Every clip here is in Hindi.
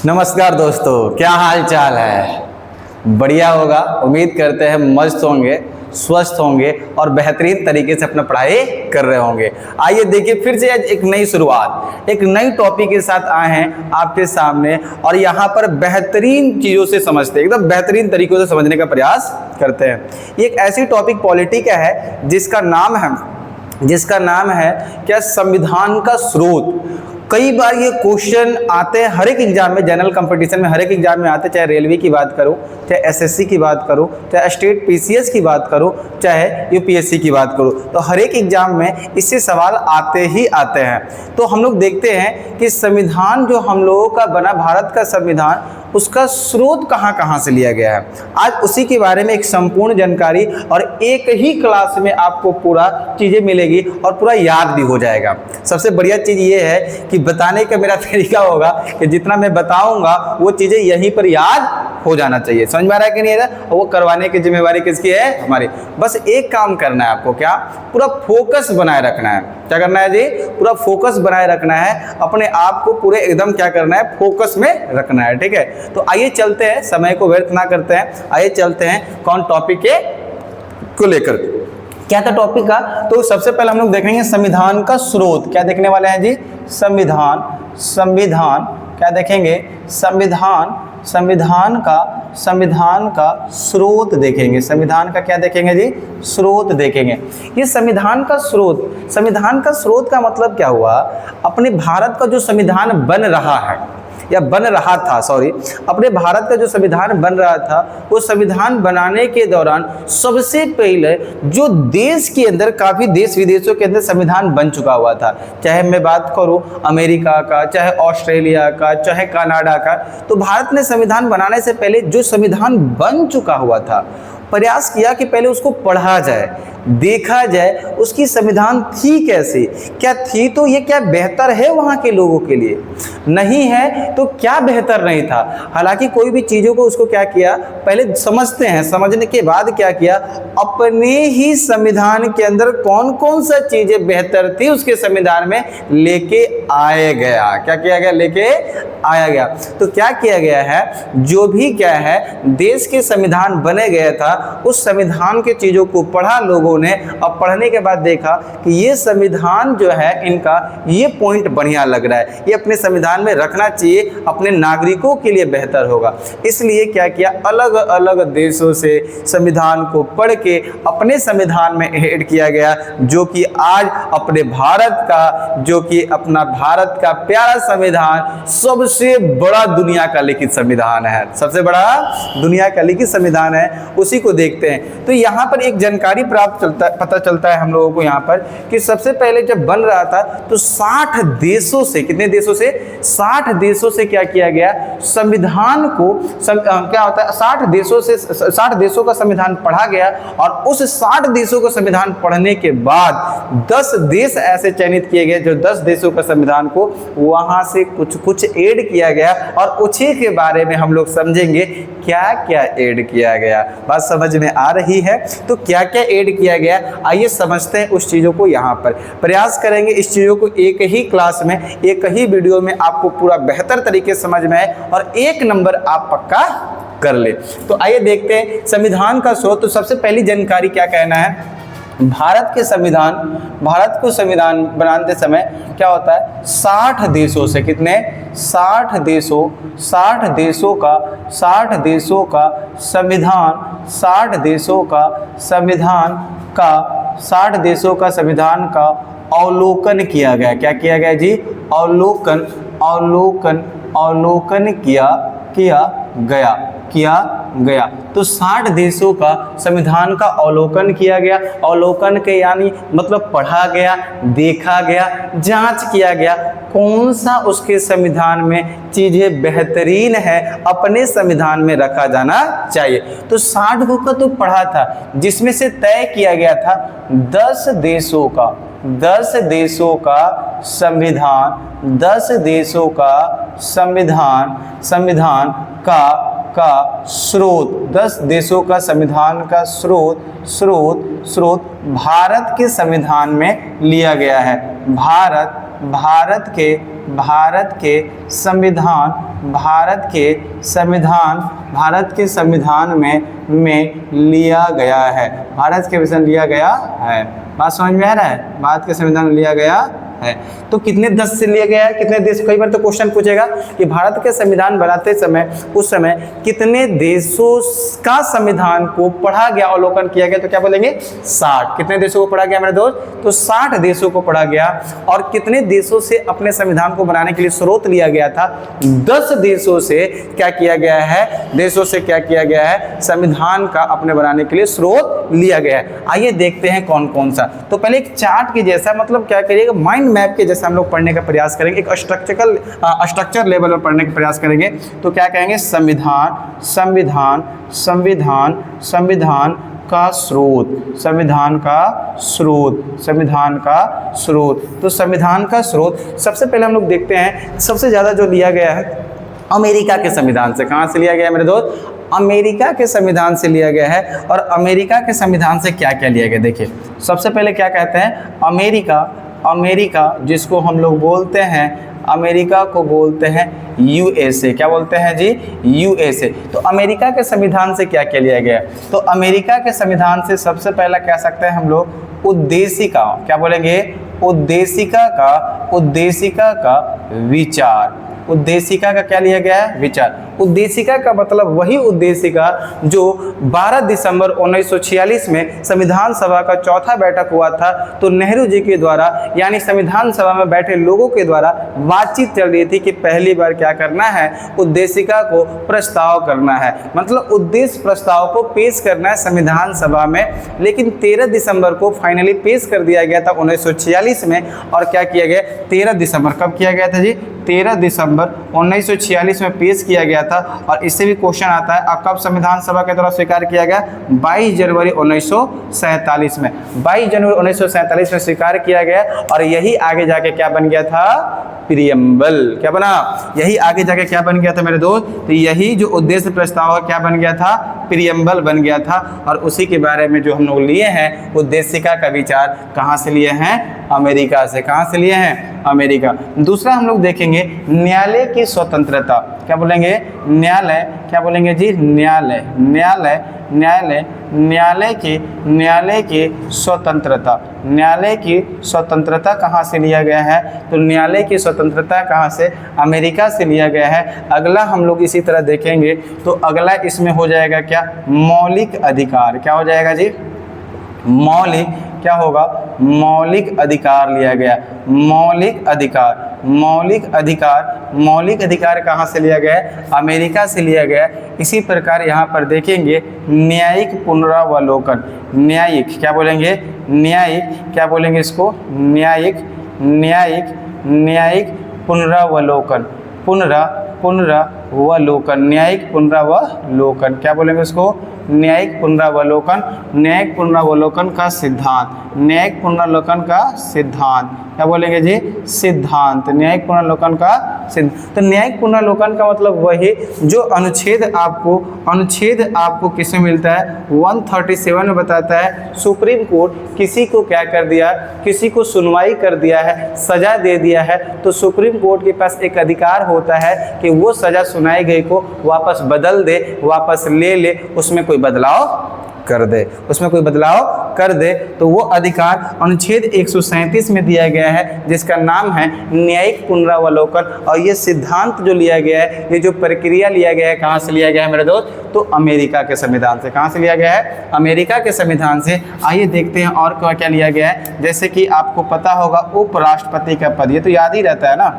नमस्कार दोस्तों, क्या हाल चाल है। बढ़िया होगा, उम्मीद करते हैं मस्त होंगे, स्वस्थ होंगे और बेहतरीन तरीके से अपना पढ़ाई कर रहे होंगे। आइए देखिए फिर से आज एक नई शुरुआत, एक नई टॉपिक के साथ आए हैं आपके सामने और यहाँ पर बेहतरीन चीज़ों से समझते हैं, एकदम बेहतरीन तरीकों से समझने का प्रयास करते हैं। ये एक ऐसी टॉपिक पॉलिटी का है जिसका नाम है क्या, संविधान का स्रोत। कई बार ये क्वेश्चन आते हैं हर एक एग्जाम में, जनरल कंपटीशन में हर एक एग्जाम में आते हैं, चाहे रेलवे की बात करो, चाहे एसएससी की बात करो, चाहे स्टेट पीसीएस की बात करो, चाहे यूपीएससी की बात करो, तो हर एक एग्जाम में इससे सवाल आते ही आते हैं। तो हम लोग देखते हैं कि संविधान जो हम लोगों का बना, भारत का संविधान, उसका स्रोत कहाँ से लिया गया है। आज उसी के बारे में एक संपूर्ण जानकारी और एक ही क्लास में आपको पूरा चीज़ें मिलेगी और पूरा याद भी हो जाएगा। सबसे बढ़िया चीज़ ये है कि बताने का मेरा तरीका होगा कि जितना मैं बताऊंगा वो चीज़ें यहीं पर याद हो जाना चाहिए। समझ में आ रहा है कि नहीं है? वो करवाने की जिम्मेवारी किसकी है? हमारी। बस एक काम करना है आपको, क्या, पूरा फोकस बनाए रखना है। क्या करना है जी? पूरा फोकस बनाए रखना है, अपने आप को पूरे एकदम क्या करना है, फोकस में रखना है। ठीक है, तो आइए चलते हैं, समय को व्यर्थ ना करते हैं, आइए चलते हैं कौन टॉपिक के को लेकर। क्या था टॉपिक का? तो सबसे पहले हम लोग देखेंगे संविधान का स्रोत। क्या देखने वाले हैं जी? संविधान क्या देखेंगे? संविधान का स्रोत देखेंगे। संविधान का क्या देखेंगे जी? स्रोत देखेंगे। ये संविधान का स्रोत का मतलब क्या हुआ? अपने भारत का जो संविधान बन रहा है या बन रहा था, अपने भारत का जो संविधान बन रहा था, वो संविधान बनाने के दौरान सबसे पहले जो देश के अंदर, काफ़ी देश विदेशों के अंदर संविधान बन चुका हुआ था, चाहे मैं बात करूं अमेरिका का, चाहे ऑस्ट्रेलिया का, चाहे कनाडा का, तो भारत ने संविधान बनाने से पहले जो संविधान बन चुका हुआ था, प्रयास किया कि पहले उसको पढ़ा जाए, देखा जाए उसकी संविधान थी कैसे, क्या थी तो ये क्या बेहतर है वहाँ के लोगों के लिए, नहीं है तो क्या बेहतर नहीं था। हालांकि कोई भी चीज़ों को उसको क्या किया, पहले समझते हैं, समझने के बाद क्या किया, अपने ही संविधान के अंदर कौन कौन सा चीज़ें बेहतर थी उसके संविधान में लेके आया गया। क्या किया गया? लेके आया गया। तो क्या किया गया है, जो भी क्या है देश के संविधान बने गया था, उस संविधान के चीज़ों को पढ़ा लोगों ने, अब पढ़ने के बाद देखा कि ये संविधान जो है इनका ये पॉइंट बढ़िया लग रहा है, ये अपने संविधान में रखना चाहिए, अपने नागरिकों के लिए बेहतर होगा। इसलिए क्या किया, अलग अलग देशों से संविधान को पढ़ के अपने संविधान में ऐड किया गया, जो कि आज अपने भारत का, जो कि अपना भारत का प्यारा संविधान, सबसे बड़ा दुनिया का लिखित संविधान है, सबसे बड़ा दुनिया का लिखित संविधान है, उसी को देखते हैं। तो यहाँ पर एक जानकारी पता चलता है हम लोगों को यहाँ पर कि सबसे पहले जब बन रहा था तो 60 देशों से, कितने देशों से? 60 देशों से क्या किया गया, संविधान को क्या होता है, 60 देशों का संविधान पढ़ा गया और उस 60 देशों का संविधान पढ़ने के बाद 10 देश ऐसे चयनित किए गए, जो 10 देशों का संविधान को वहां से कुछ ऐड किया गया और उसी के बारे में हम लोग समझेंगे क्या क्या ऐड किया गया। बात समझ में आ रही है? तो क्या क्या ऐड किया गया, आइए समझते हैं उस चीज़ों को। यहाँ पर प्रयास करेंगे इस चीज़ों को एक ही क्लास में, एक ही वीडियो में आपको पूरा बेहतर तरीके से समझ में आए और 1 नंबर आप पक्का कर ले। तो आइए देखते हैं संविधान का स्रोत। तो सबसे पहली जानकारी क्या कहना है, भारत को संविधान बनाते समय क्या होता है, 60 देशों से, कितने? 60 देशों का संविधान का अवलोकन किया गया। क्या किया गया जी? अवलोकन किया गया। तो 60 देशों का संविधान का अवलोकन किया गया। अवलोकन के यानी मतलब पढ़ा गया, देखा गया, जांच किया गया, कौन सा उसके संविधान में चीज़ें बेहतरीन है, अपने संविधान में रखा जाना चाहिए। तो 60 का तो पढ़ा था, जिसमें से तय किया गया था 10 देशों का संविधान का स्रोत, 10 देशों का संविधान का स्रोत भारत के संविधान में लिया गया है। भारत भारत के संविधान में लिया गया है। भारत के संविधान लिया गया है। बात समझ में आ रहा है? भारत के संविधान में लिया गया है। तो कितने देश से लिया गया है, कितने देश, कई बार तो क्वेश्चन पूछेगा कि भारत के संविधान बनाते समय उस समय कितने देशों का संविधान को पढ़ा गया, अवलोकन किया गया, तो क्या बोलेंगे 60। कितने देशों को पढ़ा गया मेरे दोस्त? तो 60 देशों को पढ़ा गया। और कितने देशों से अपने संविधान को बनाने के लिए स्रोत लिया गया था? 10 देशों से क्या किया गया है? देशों से क्या किया गया है? संविधान का अपने बनाने के लिए स्रोत लिया गया है। आइए देखते हैं कौन कौन सा। तो पहले एक चार्ट के जैसा, मतलब क्या करिएगा, माइंड मैप के जैसा हम लोग पढ़ने का प्रयास करेंगे, एक स्ट्रक्चर लेवल पर पढ़ने का प्रयास करेंगे। तो क्या कहेंगे? संविधान का स्रोत, संविधान का स्रोत। तो संविधान का स्रोत सबसे पहले हम लोग देखते हैं, सबसे ज़्यादा जो लिया गया है अमेरिका के संविधान से। कहाँ से लिया गया है मेरे दोस्त? अमेरिका के संविधान से लिया गया है। और अमेरिका के संविधान से क्या क्या लिया गया? देखिए, सबसे पहले क्या कहते हैं? अमेरिका जिसको हम लोग बोलते हैं, अमेरिका को बोलते हैं यूएसए। क्या बोलते हैं जी? यूएसए। तो अमेरिका के संविधान से क्या क्या लिया गया? तो अमेरिका के संविधान से सबसे पहला कह सकते हैं हम लोग उद्देशिका। क्या बोलेंगे? उद्देशिका का विचार। उद्देशिका का क्या लिया गया है? विचार। उद्देशिका का मतलब वही उद्देशिका जो 12 दिसंबर 1946 में संविधान सभा का चौथा बैठक हुआ था। तो नेहरू जी के द्वारा, यानी संविधान सभा में बैठे लोगों के द्वारा बातचीत चल रही थी कि पहली बार क्या करना है? उद्देशिका को प्रस्ताव करना है, मतलब उद्देश्य प्रस्ताव को पेश करना है संविधान सभा में। लेकिन 13 दिसंबर को फाइनली पेश कर दिया गया था 1946 में। और क्या किया गया? 13 दिसंबर, कब किया गया था जी? 13 दिसंबर 1946 में पेश किया गया था। और इससे भी क्वेश्चन आता है, कब संविधान सभा के द्वारा स्वीकार किया गया? 22 जनवरी 1947 में। 22 जनवरी 1947 में स्वीकार किया गया। और यही आगे जाके क्या बन गया था? प्रियम्बल। क्या बना? यही आगे जाके क्या बन गया था मेरे दोस्त? तो यही जो उद्देश्य प्रस्ताव है क्या बन गया था? प्रियम्बल बन गया था। और उसी के बारे में जो हम लोग लिए हैं उद्देशिका का विचार, कहाँ से लिए हैं? अमेरिका से। कहाँ से लिए हैं? अमेरिका। दूसरा हम लोग देखेंगे न्यायालय की स्वतंत्रता। क्या बोलेंगे? न्यायालय। क्या बोलेंगे जी? न्यायालय की स्वतंत्रता। न्यायालय की स्वतंत्रता कहाँ से लिया गया है? तो न्यायालय की स्वतंत्रता कहाँ से? अमेरिका से लिया गया है। अगला हम लोग इसी तरह देखेंगे तो अगला इसमें हो जाएगा क्या? मौलिक अधिकार। क्या हो जाएगा जी? मौलिक। क्या होगा? मौलिक अधिकार लिया गया। मौलिक अधिकार कहाँ से लिया गया? अमेरिका से लिया गया। इसी प्रकार यहाँ पर देखेंगे न्यायिक पुनरावलोकन। न्यायिक। क्या बोलेंगे? न्यायिक। क्या बोलेंगे इसको? न्यायिक पुनरावलोकन। न्यायिक पुनरावलोकन। क्या बोलेंगे उसको? न्यायिक पुनरावलोकन का सिद्धांत। क्या बोलेंगे जी? सिद्धांत। न्यायिक पुनरावलोकन का सिद्धांत। तो न्यायिक पुनरावलोकन का मतलब वही जो अनुच्छेद आपको किसमें मिलता है? 137 में बताता है सुप्रीम कोर्ट किसी को क्या कर दिया? किसी को सुनवाई कर दिया है, सजा दे दिया है। तो सुप्रीम कोर्ट के पास एक अधिकार होता है कि वो सजा सुनाई गई को वापस बदल दे, वापस ले ले, उसमें कोई बदलाव कर दे। तो वो अधिकार अनुच्छेद 137 में दिया गया है, जिसका नाम है न्यायिक पुनरावलोकन। और ये सिद्धांत जो लिया गया है, ये जो प्रक्रिया लिया गया है, कहाँ से लिया गया है मेरे दोस्त? तो अमेरिका के संविधान से। कहाँ से लिया गया है? अमेरिका के संविधान से। आइए देखते हैं और क्या क्या लिया गया है। जैसे कि आपको पता होगा उपराष्ट्रपति का पद, ये तो याद ही रहता है ना।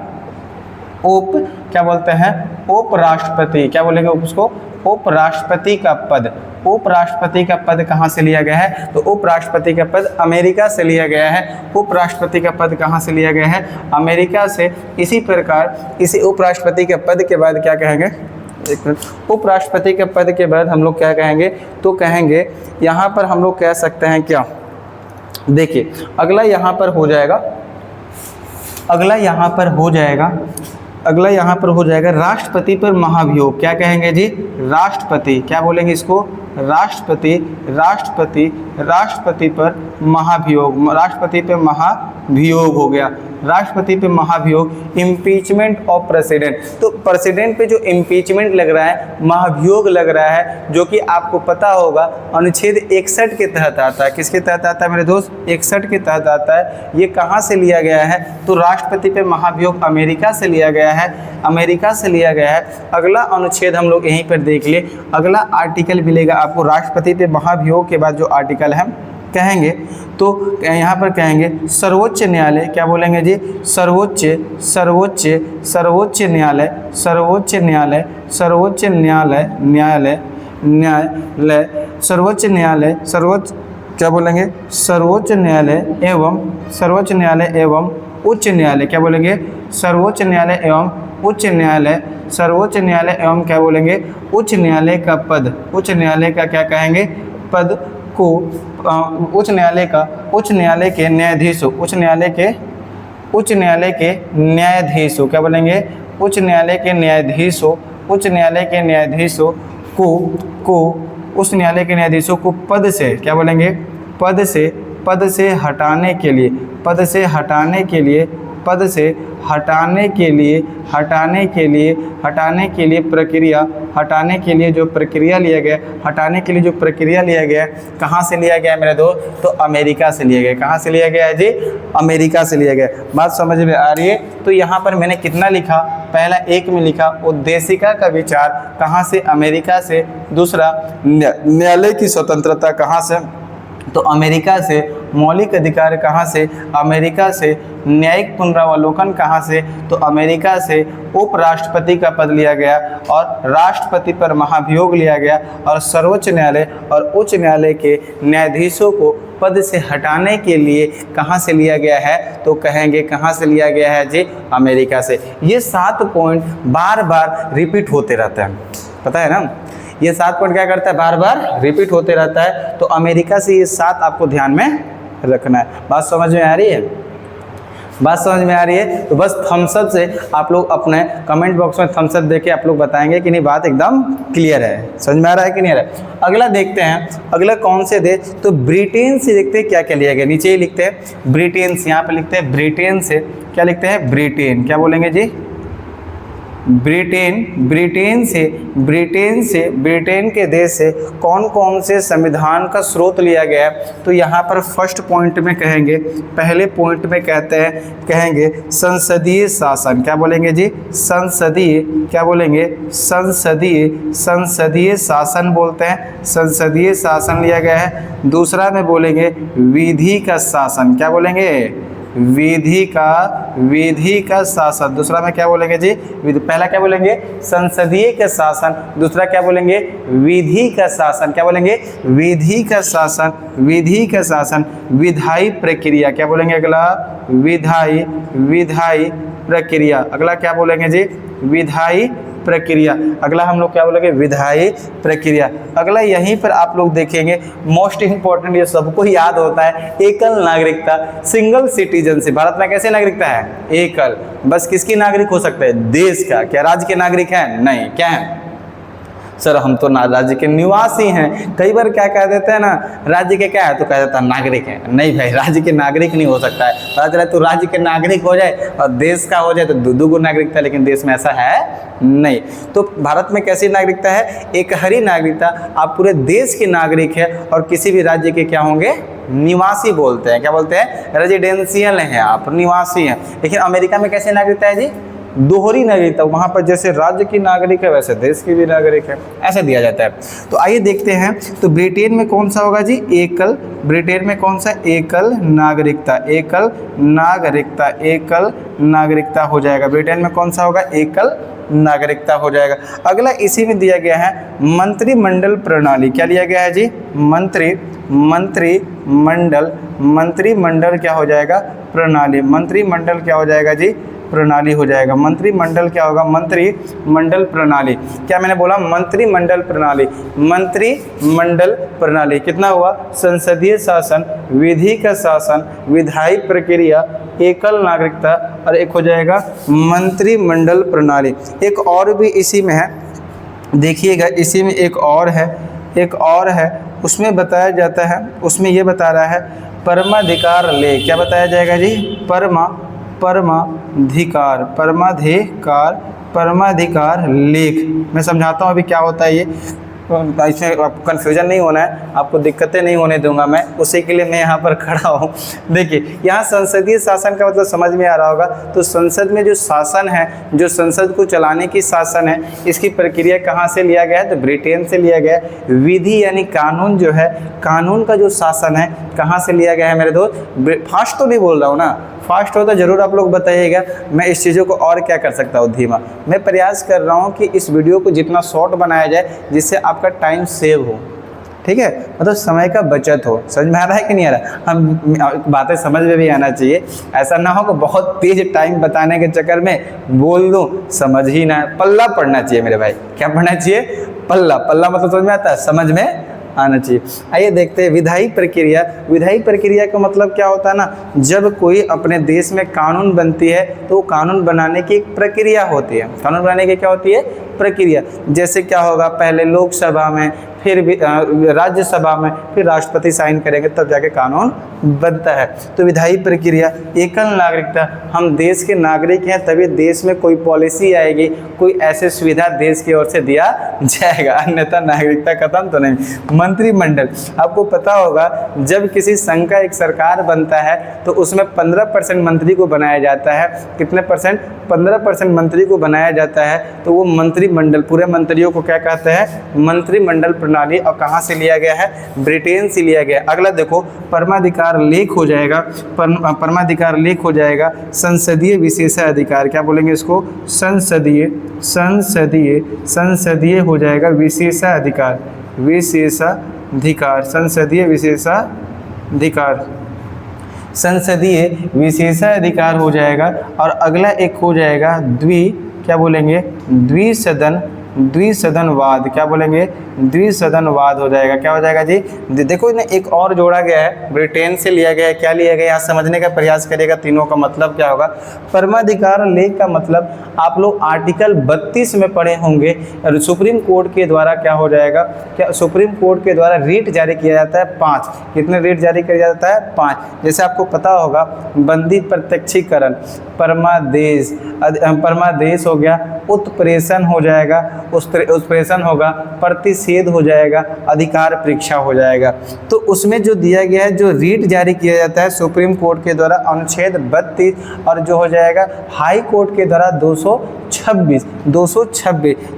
क्या बोलते हैं? उपराष्ट्रपति। क्या बोलेंगे उसको? उपराष्ट्रपति का पद। उपराष्ट्रपति का पद कहाँ से लिया गया है? तो उपराष्ट्रपति का पद अमेरिका से लिया गया है। उपराष्ट्रपति का पद कहाँ से लिया गया है? अमेरिका से। इसी प्रकार इसी उपराष्ट्रपति के पद के बाद क्या कहेंगे? एक मिनट। उपराष्ट्रपति के पद के बाद हम लोग क्या कहेंगे? तो कहेंगे यहाँ पर हम लोग कह सकते हैं क्या? देखिए, अगला यहाँ पर हो जाएगा अगला यहाँ पर हो जाएगा राष्ट्रपति पर महाभियोग। क्या कहेंगे जी? राष्ट्रपति। क्या बोलेंगे इसको? राष्ट्रपति। राष्ट्रपति, राष्ट्रपति पर महाभियोग, राष्ट्रपति पे महाभियोग हो गया। राष्ट्रपति पे महाभियोग, इम्पीचमेंट ऑफ प्रेसिडेंट। तो प्रेसिडेंट पे जो इम्पीचमेंट लग रहा है, महाभियोग लग रहा है, जो कि आपको पता होगा अनुच्छेद 61 के तहत आता है। किसके तहत आता है मेरे दोस्त? 61 के तहत आता है। ये कहाँ से लिया गया है? तो राष्ट्रपति पे महाभियोग अमेरिका से लिया गया है, अमेरिका से लिया गया है। अगला अनुच्छेद हम लोग यहीं पर देख लिए। अगला आर्टिकल मिलेगा आपको राष्ट्रपति पे महाभियोग के बाद जो आर्टिकल हम कहेंगे, तो यहाँ पर कहेंगे सर्वोच्च न्यायालय। क्या बोलेंगे जी? सर्वोच्च, सर्वोच्च, सर्वोच्च न्यायालय, सर्वोच्च न्यायालय, सर्वोच्च न्यायालय, न्यायालय, न्यायालय, सर्वोच्च न्यायालय, सर्वोच्च, क्या बोलेंगे? सर्वोच्च न्यायालय एवं, सर्वोच्च न्यायालय एवं उच्च न्यायालय। क्या बोलेंगे? सर्वोच्च न्यायालय एवं उच्च न्यायालय, सर्वोच्च न्यायालय एवं क्या बोलेंगे? उच्च न्यायालय का पद, उच्च न्यायालय का क्या कहेंगे? पद को, उच्च न्यायालय का, उच्च न्यायालय के न्यायाधीशों, उच्च न्यायालय के, उच्च न्यायालय के न्यायाधीशों। क्या बोलेंगे? उच्च न्यायालय के न्यायाधीशों, उच्च न्यायालय के न्यायाधीशों को उस न्यायालय के न्यायाधीशों को पद से, क्या बोलेंगे? पद से, पद से हटाने के लिए, पद से हटाने के लिए, पद से हटाने के लिए, हटाने के लिए, हटाने के लिए प्रक्रिया, हटाने के लिए जो प्रक्रिया लिया गया, हटाने के लिए जो प्रक्रिया लिया गया, कहाँ से लिया गया मेरे दोस्त? तो अमेरिका से लिया गया। कहाँ से लिया गया है जी? अमेरिका से लिया गया। बात समझ में आ रही है? तो यहाँ पर मैंने कितना लिखा? पहला एक में लिखा उद्देशिका का विचार कहाँ से? अमेरिका से। दूसरा न्यायालय की स्वतंत्रता कहाँ से? तो अमेरिका से। मौलिक अधिकार कहाँ से? अमेरिका से। न्यायिक पुनरावलोकन कहाँ से? तो अमेरिका से। उपराष्ट्रपति का पद लिया गया और राष्ट्रपति पर महाभियोग लिया गया, और सर्वोच्च न्यायालय और उच्च न्यायालय के न्यायाधीशों को पद से हटाने के लिए कहाँ से लिया गया है? तो कहेंगे कहाँ से लिया गया है जी? अमेरिका से। ये 7 पॉइंट बार बार रिपीट होते रहते हैं, पता है ना? ये 7 पॉइंट क्या करता है? बार बार रिपीट होते रहता है। तो अमेरिका से ये 7 आपको ध्यान में रखना है। बात समझ में आ रही है? बात समझ में आ रही है? तो बस थम्स अप से आप लोग अपने कमेंट बॉक्स में थम्स अप देके आप लोग बताएंगे कि नहीं बात एकदम क्लियर है, समझ में आ रहा है कि नहीं आ रहा है। अगला देखते हैं, अगला कौन से देश? तो ब्रिटेन से देखते हैं क्या क्या लिया गया। नीचे ही लिखते हैं ब्रिटेन से, यहाँ पे लिखते हैं ब्रिटेन से। क्या लिखते हैं? ब्रिटेन। क्या बोलेंगे जी? ब्रिटेन। ब्रिटेन से, ब्रिटेन से, ब्रिटेन के देश से कौन कौन से संविधान का स्रोत लिया गया? तो यहाँ पर फर्स्ट पॉइंट में कहेंगे, पहले पॉइंट में कहते हैं, कहेंगे संसदीय शासन। क्या बोलेंगे जी? संसदीय। क्या बोलेंगे? संसदीय, संसदीय शासन बोलते हैं, संसदीय शासन लिया गया है। दूसरा में बोलेंगे विधि का शासन। क्या बोलेंगे? विधि का, विधि का शासन। दूसरा में क्या बोलेंगे जी? पहला क्या बोलेंगे? संसदीय का शासन। दूसरा क्या बोलेंगे? विधि का शासन। क्या बोलेंगे? विधि का शासन, विधि का शासन। विधायी प्रक्रिया। क्या बोलेंगे? अगला विधायी, विधायी प्रक्रिया। अगला क्या बोलेंगे जी? विधायी प्रक्रिया। अगला हम लोग क्या बोलेंगे? विधायी प्रक्रिया। अगला यहीं पर आप लोग देखेंगे मोस्ट इंपॉर्टेंट, ये सबको याद होता है, एकल नागरिकता, सिंगल सिटीजनशिप। भारत में कैसे नागरिकता है? एकल। बस किसकी नागरिक हो सकता है? देश का। क्या राज्य के नागरिक हैं? नहीं। क्या है? सर हम तो राज्य के निवासी हैं। कई बार क्या कह देते हैं ना, राज्य के क्या है? तो कह देता है नागरिक है। नहीं भाई, राज्य के नागरिक नहीं हो सकता है। पता चला तो राज्य के नागरिक हो जाए और देश का हो जाए तो दो गो नागरिकता, लेकिन देश में ऐसा है नहीं। तो भारत में कैसी नागरिकता है? एकहरी नागरिकता। आप पूरे देश के नागरिक है और किसी भी राज्य के क्या होंगे? निवासी बोलते हैं। क्या बोलते हैं? रेजिडेंशियल हैं आप, निवासी हैं। लेकिन अमेरिका में कैसी नागरिकता है जी? दोहरी नागरिकता। वहाँ पर जैसे राज्य की नागरिक है वैसे देश की भी नागरिक है, ऐसा दिया जाता है। तो आइए देखते हैं, तो ब्रिटेन में कौन सा होगा जी? एकल। ब्रिटेन में कौन सा? एकल नागरिकता, एकल नागरिकता, एकल नागरिकता हो जाएगा। ब्रिटेन में कौन सा होगा? एकल नागरिकता हो जाएगा। अगला इसी में दिया गया है मंत्रिमंडल प्रणाली। क्या लिया गया है जी? मंत्रिमंडल, मंत्रिमंडल क्या हो जाएगा? प्रणाली। मंत्रिमंडल क्या हो जाएगा जी? प्रणाली हो जाएगा। मंत्रिमंडल क्या होगा? मंत्रिमंडल प्रणाली। क्या मैंने बोला? मंत्रिमंडल प्रणाली, मंत्रिमंडल प्रणाली। कितना हुआ? संसदीय शासन, विधि का शासन, विधायी प्रक्रिया, एकल नागरिकता और एक हो जाएगा मंत्रिमंडल प्रणाली। एक और भी इसी में है, देखिएगा इसी में एक और है, उसमें बताया जाता है, उसमें ये बता रहा है परमाधिकार लेख। क्या बताया जाएगा जी? परमाधिकार लेख। मैं समझाता हूँ अभी क्या होता है ये, इसमें आपको कन्फ्यूजन नहीं होना है, आपको दिक्कतें नहीं होने दूंगा मैं, उसी के लिए मैं यहाँ पर खड़ा हूँ। देखिए यहाँ संसदीय शासन का मतलब समझ में आ रहा होगा। तो संसद में जो शासन है, जो संसद को चलाने की शासन है, इसकी प्रक्रिया कहाँ से लिया गया है? तो ब्रिटेन से लिया गया है। विधि यानी कानून जो है, कानून का जो शासन है कहाँ से लिया गया है मेरे दोस्त? फास्ट तो नहीं बोल रहा हूँ ना, फास्ट हो तो ज़रूर आप लोग बताइएगा, मैं इस चीज़ों को और क्या कर सकता हूँ धीमा। मैं प्रयास कर रहा हूँ कि इस वीडियो को जितना शॉर्ट बनाया जाए जिससे आपका टाइम सेव हो, ठीक है, मतलब समय का बचत हो। समझ में आ रहा है कि नहीं आ रहा? हम बातें समझ में भी आना चाहिए, ऐसा ना हो कि बहुत तेज टाइम बताने के चक्कर में बोल दूँ समझ ही ना। पल्ला पढ़ना चाहिए मेरे भाई। क्या पढ़ना चाहिए? पल्ला मतलब समझ में आता है, समझ में आना चाहिए। आइए देखते हैं विधायी प्रक्रिया। विधायी प्रक्रिया का मतलब क्या होता है ना, जब कोई अपने देश में कानून बनती है तो कानून बनाने की एक प्रक्रिया होती है। कानून बनाने की क्या होती है? प्रक्रिया। जैसे क्या होगा, पहले लोकसभा में, फिर राज्यसभा में, फिर राष्ट्रपति साइन करेंगे तब जाके कानून बनता है। तो विधायी प्रक्रिया, एकल नागरिकता, हम देश के नागरिक हैं तभी देश में कोई पॉलिसी आएगी, कोई ऐसे सुविधा देश की ओर से दिया जाएगा, अन्यथा नागरिकता खत्म तो नहीं। मंत्रिमंडल, आपको पता होगा जब किसी संघ का एक सरकार बनता है तो उसमें 15% मंत्री को बनाया जाता है। कितने परसेंट? 15% मंत्री को बनाया जाता है। तो वो मंत्रिमंडल, पूरे मंत्रियों को क्या कहते हैं? मंत्रिमंडल प्रणाली। और कहाँ से लिया गया है? ब्रिटेन से लिया गया। अगला देखो, परमाधिकार लेख हो जाएगा, परमाधिकार लेख हो जाएगा संसदीय विशेषाधिकार। क्या बोलेंगे इसको? संसदीय हो जाएगा विशेषाधिकार, संसदीय विशेषाधिकार हो जाएगा। और अगला एक हो जाएगा क्या बोलेंगे? द्विसदनवाद। क्या बोलेंगे? द्विसदनवाद हो जाएगा। क्या हो जाएगा जी? देखो ना, एक और जोड़ा गया है, ब्रिटेन से लिया गया है। क्या लिया गया? यहाँ समझने का प्रयास करेगा तीनों का मतलब क्या होगा। परमाधिकार लेख का मतलब आप लोग आर्टिकल 32 में पढ़े होंगे, सुप्रीम कोर्ट के द्वारा क्या हो जाएगा? क्या सुप्रीम कोर्ट के द्वारा रीट जारी किया जाता है 5। कितने रीट जारी किया जाता है? 5। जैसे आपको पता होगा बंदी प्रत्यक्षीकरण, परमादेश हो गया, उत्प्रेषण हो जाएगा, उत्प्रेषण होगा, प्रतिषेध हो जाएगा, अधिकार परीक्षा हो जाएगा। तो उसमें जो दिया गया है, जो रीट जारी किया जाता है सुप्रीम कोर्ट के द्वारा अनुच्छेद 32, और जो हो जाएगा हाई कोर्ट के द्वारा 226।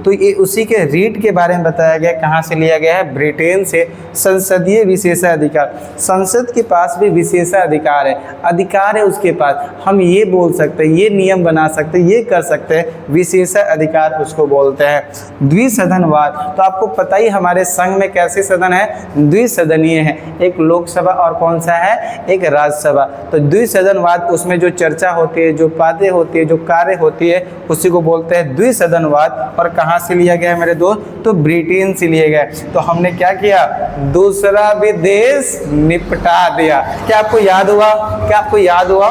तो ये उसी के रीट के बारे में बताया गया। कहाँ से लिया गया है? ब्रिटेन से। संसदीय विशेषाधिकार, संसद के पास भी विशेषाधिकार है, अधिकार है उसके पास। हम ये बोल सकते हैं, ये नियम बना सकते हैं, ये कर सकते हैं, विशेषाधिकार उसको बोलते हैं। द्विसदनवाद, तो आपको पता ही हमारे संघ में कैसे सदन है? द्विसदनीय है, एक लोकसभा और कौन सा है? एक राज्यसभा। तो द्विसदनवाद, उसमें जो चर्चा होती है, जो बातें होती है, जो कार्य होती है, उसी को बोलते हैं द्विसदनवाद। और कहाँ से लिया गया है मेरे दोस्त? तो ब्रिटेन से लिया गया। तो हमने क्या किया? दूसरा भी देश निपटा दिया। क्या आपको याद हुआ?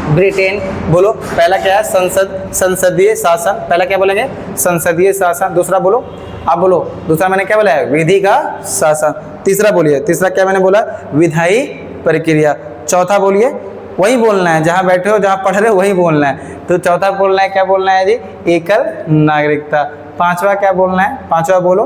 ब्रिटेन, बोलो पहला क्या है? संसदीय शासन। पहला क्या बोलेंगे? संसदीय शासन। दूसरा बोलो, आप बोलो। दूसरा मैंने क्या बोला है? विधि का शासन। तीसरा बोलिए, तीसरा क्या मैंने बोला? विधायी प्रक्रिया। चौथा बोलिए, वही बोलना है, जहाँ बैठे हो, जहाँ पढ़ रहे हो वही बोलना है। तो चौथा बोलना है, क्या बोलना है जी? एकल नागरिकता। पांचवा क्या बोलना है? पांचवा बोलो,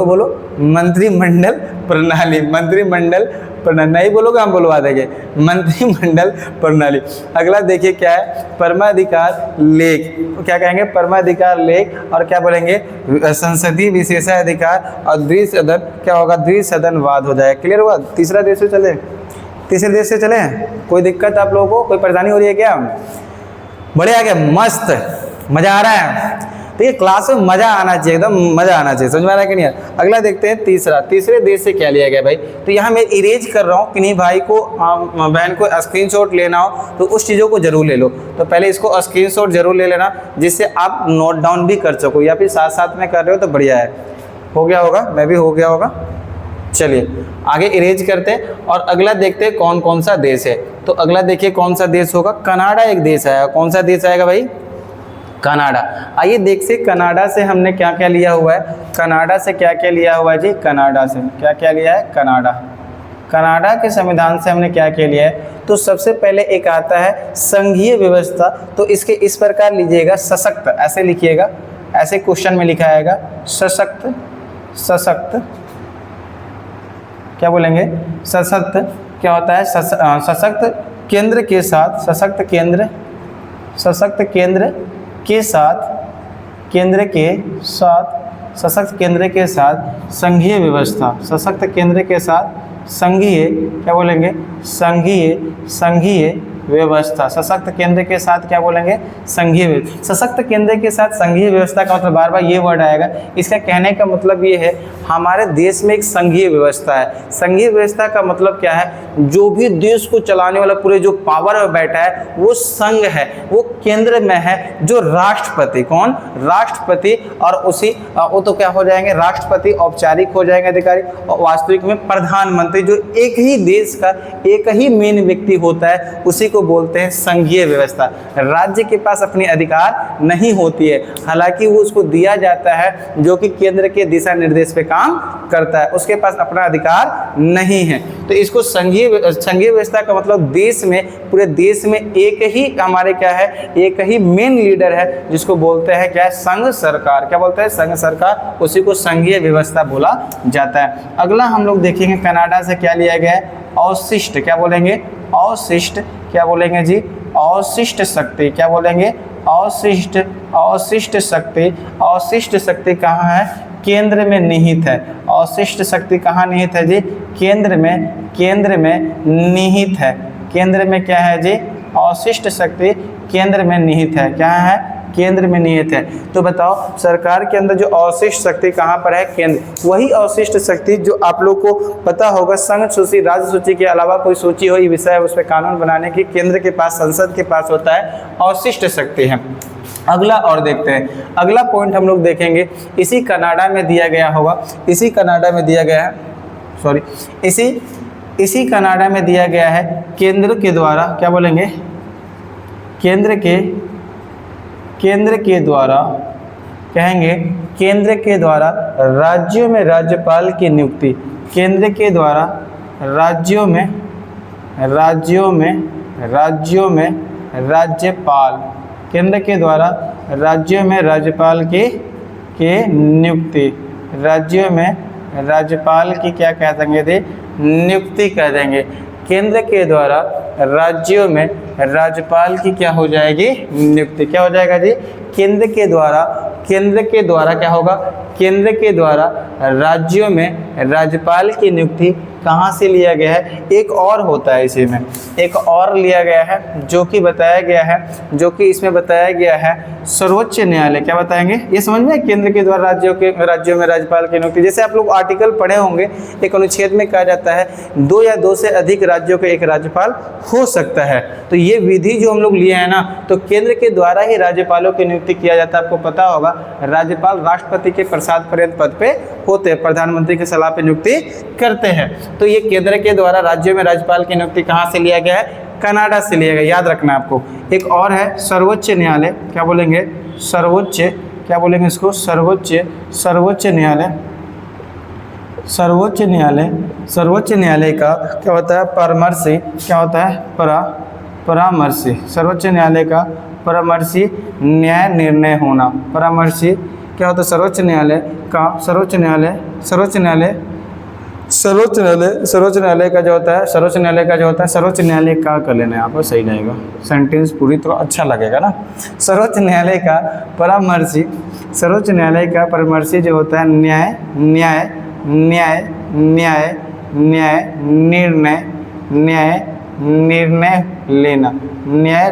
बोलो मंत्रिमंडल प्रणाली। मंत्रिमंडल प्रणाली नहीं बोलोगे, हम बोलवा देंगे, मंत्रिमंडल प्रणाली। अगला देखिए क्या है? परमाधिकार लेख। क्या कहेंगे? परमाधिकार लेख। और क्या बोलेंगे? संसदीय विशेषाधिकार। और द्विसदन क्या होगा? द्विसदनवाद हो जाएगा। क्लियर हुआ? तीसरे देश से चले, कोई दिक्कत आप लोगों को? कोई परेशानी हो रही है क्या? बढ़िया, क्या मस्त, मजा आ रहा है? तो ये क्लास में मजा आना चाहिए, एकदम मजा आना चाहिए। समझ में आ रहा है कि नहीं? अगला देखते हैं तीसरे देश से क्या लिया गया भाई। तो यहाँ मैं इरेज कर रहा हूँ, किन्हीं भाई को, बहन को स्क्रीनशॉट लेना हो तो उस चीज़ों को जरूर ले लो। तो पहले इसको स्क्रीनशॉट जरूर ले लेना, जिससे आप नोट डाउन भी कर सको, या फिर साथ साथ में कर रहे हो तो बढ़िया है। हो गया होगा, मैं भी हो गया होगा। चलिए आगे इरेज करते हैं और अगला देखते हैं कौन कौन सा देश है। तो अगला देखिए कौन सा देश होगा, कनाडा एक देश आएगा। कौन सा देश आएगा भाई, कनाडा। आइए देख से कनाडा से हमने क्या क्या लिया हुआ है, कनाडा से क्या क्या लिया हुआ है जी, कनाडा से क्या क्या लिया है, कनाडा। कनाडा के संविधान से हमने क्या क्या लिया है, तो सबसे पहले एक आता है संघीय व्यवस्था। तो इसके इस प्रकार लीजिएगा, सशक्त, ऐसे लिखिएगा, ऐसे क्वेश्चन में लिखा आएगा सशक्त, सशक्त क्या बोलेंगे, सशक्त क्या होता है, सशक्त केंद्र के साथ, सशक्त केंद्र, सशक्त केंद्र के साथ, केंद्र के साथ, सशक्त केंद्र के साथ संघीय व्यवस्था, सशक्त केंद्र के साथ संघीय क्या बोलेंगे, संघीय, संघीय व्यवस्था, सशक्त केंद्र के साथ क्या बोलेंगे, संघीय। सशक्त केंद्र के साथ संघीय व्यवस्था का मतलब बार बार ये वर्ड आएगा। इसका कहने का मतलब ये है हमारे देश में एक संघीय व्यवस्था है। संघीय व्यवस्था का मतलब क्या है, जो भी देश को चलाने वाला पूरे जो पावर में बैठा है वो संघ है, वो केंद्र में है, जो राष्ट्रपति, कौन, राष्ट्रपति, और उसी वो तो क्या हो जाएंगे, राष्ट्रपति औपचारिक हो जाएंगे अधिकारी, और वास्तविक में प्रधानमंत्री, जो एक ही देश का एक ही मेन व्यक्ति होता है, उसी को बोलते हैं संघीय व्यवस्था। राज्य के पास अपनी अधिकार नहीं होती है, हालांकि वो उसको दिया जाता है जो कि केंद्र के दिशा निर्देश पे काम करता है, उसके पास अपना अधिकार नहीं है। तो इसको संघीय व्यवस्था का मतलब देश में, पूरे देश में एक ही हमारे क्या है, एक ही मेन लीडर है, जिसको बोलते हैं क्या है, संघ सरकार। क्या बोलते हैं, संघ सरकार, उसी को संघीय व्यवस्था बोला जाता है। अगला हम लोग देखेंगे कनाडा से क्या लिया गया है, अवशिष्ट, क्या बोलेंगे, अवशिष्ट, क्या बोलेंगे जी, अवशिष्ट शक्ति, क्या बोलेंगे, अवशिष्ट, अवशिष्ट शक्ति। अवशिष्ट शक्ति कहाँ है, केंद्र में निहित है। अवशिष्ट शक्ति कहाँ निहित है जी, केंद्र में, केंद्र में निहित है। केंद्र में क्या है जी, अवशिष्ट शक्ति केंद्र में निहित है। क्या है, केंद्र में निहित है। तो बताओ सरकार के अंदर जो अवशिष्ट शक्ति कहाँ पर है, केंद्र। वही अवशिष्ट शक्ति जो आप लोग को पता होगा, संघ सूची, राज्य सूची के अलावा कोई सूची हो, ये विषय है, उस पर कानून बनाने की केंद्र के पास, संसद के पास होता है, अवशिष्ट शक्ति है। अगला और देखते हैं, अगला पॉइंट हम लोग देखेंगे, इसी कनाडा में दिया गया होगा, इसी कनाडा में दिया गया है, सॉरी, इसी कनाडा में दिया गया है, केंद्र के द्वारा, क्या बोलेंगे, केंद्र के द्वारा, कहेंगे केंद्र के द्वारा राज्यों में राज्यपाल की नियुक्ति। केंद्र के द्वारा राज्यों में राज्यपाल, केंद्र के द्वारा राज्यों में राज्यपाल के नियुक्ति, राज्यों में राज्यपाल की क्या कह देंगे थे, नियुक्ति कह देंगे। केंद्र के द्वारा राज्यों में राज्यपाल की क्या हो जाएगी, नियुक्ति। क्या हो जाएगा जी, केंद्र के द्वारा क्या होगा, केंद्र के द्वारा राज्यों में राज्यपाल की नियुक्ति कहाँ से लिया गया है, एक और होता है इसी में, एक और लिया गया है, जो कि बताया गया है, जो कि इसमें बताया गया है सर्वोच्च न्यायालय। क्या बताएंगे, ये समझ में, केंद्र के द्वारा राज्यों में राज्यपाल की नियुक्ति। जैसे आप लोग आर्टिकल पढ़े होंगे, एक अनुच्छेद में कहा जाता है 2 या 2 से अधिक राज्यों के एक राज्यपाल हो सकता है। तो ये विधि जो हम लोग लिए हैं ना, तो केंद्र के द्वारा ही राज्यपालों की नियुक्ति किया जाता है। आपको पता होगा राज्यपाल राष्ट्रपति के प्रसाद पर्यंत पद पे होते हैं, प्रधानमंत्री की सलाह पे नियुक्ति करते हैं। तो ये केंद्र के द्वारा राज्यों में राज्यपाल की नियुक्ति कहाँ से लिया गया है, कनाडा से लिया गया, याद रखना आपको। एक और है सर्वोच्च न्यायालय, क्या बोलेंगे, सर्वोच्च, क्या बोलेंगे इसको, सर्वोच्च न्यायालय। सर्वोच्च न्यायालय का क्या होता है, परामर्शी, क्या होता है, परामर्शी। सर्वोच्च न्यायालय का परामर्शी न्याय निर्णय होना। परामर्शी क्या होता है, सर्वोच्च न्यायालय का सर्वोच्च न्यायालय का जो होता है, सर्वोच्च न्यायालय का कर लेना है आप, सही रहेगा, सेंटेंस पूरी तो अच्छा लगेगा ना। सर्वोच्च न्यायालय का परामर्शी जो होता है न्याय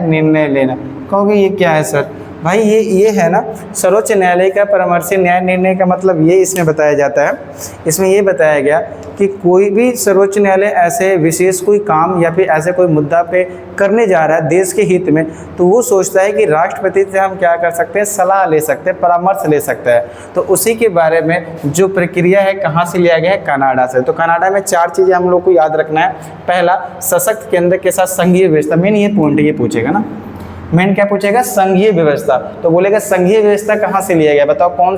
निर्णय लेना। कहोगे ये क्या है सर, भाई ये है ना सर्वोच्च न्यायालय का परामर्शी न्याय निर्णय का मतलब ये इसमें बताया जाता है। इसमें ये बताया गया कि कोई भी सर्वोच्च न्यायालय ऐसे विशेष कोई काम या फिर ऐसे कोई मुद्दा पे करने जा रहा है देश के हित में, तो वो सोचता है कि राष्ट्रपति से हम क्या कर सकते हैं, सलाह ले सकते हैं, परामर्श ले सकते हैं। तो उसी के बारे में जो प्रक्रिया है कहाँ से लिया गया है, कनाडा से। तो कनाडा में 4 चीज़ें हम लोग को याद रखना है। पहला, सशक्त केंद्र के साथ संघीय व्यवस्था। मेन ये पॉइंट ये पूछेगा ना, मेन क्या पूछेगा, संघीय व्यवस्था। तो बोलेगा संघीय व्यवस्था कहाँ से लिया गया, बताओ कौन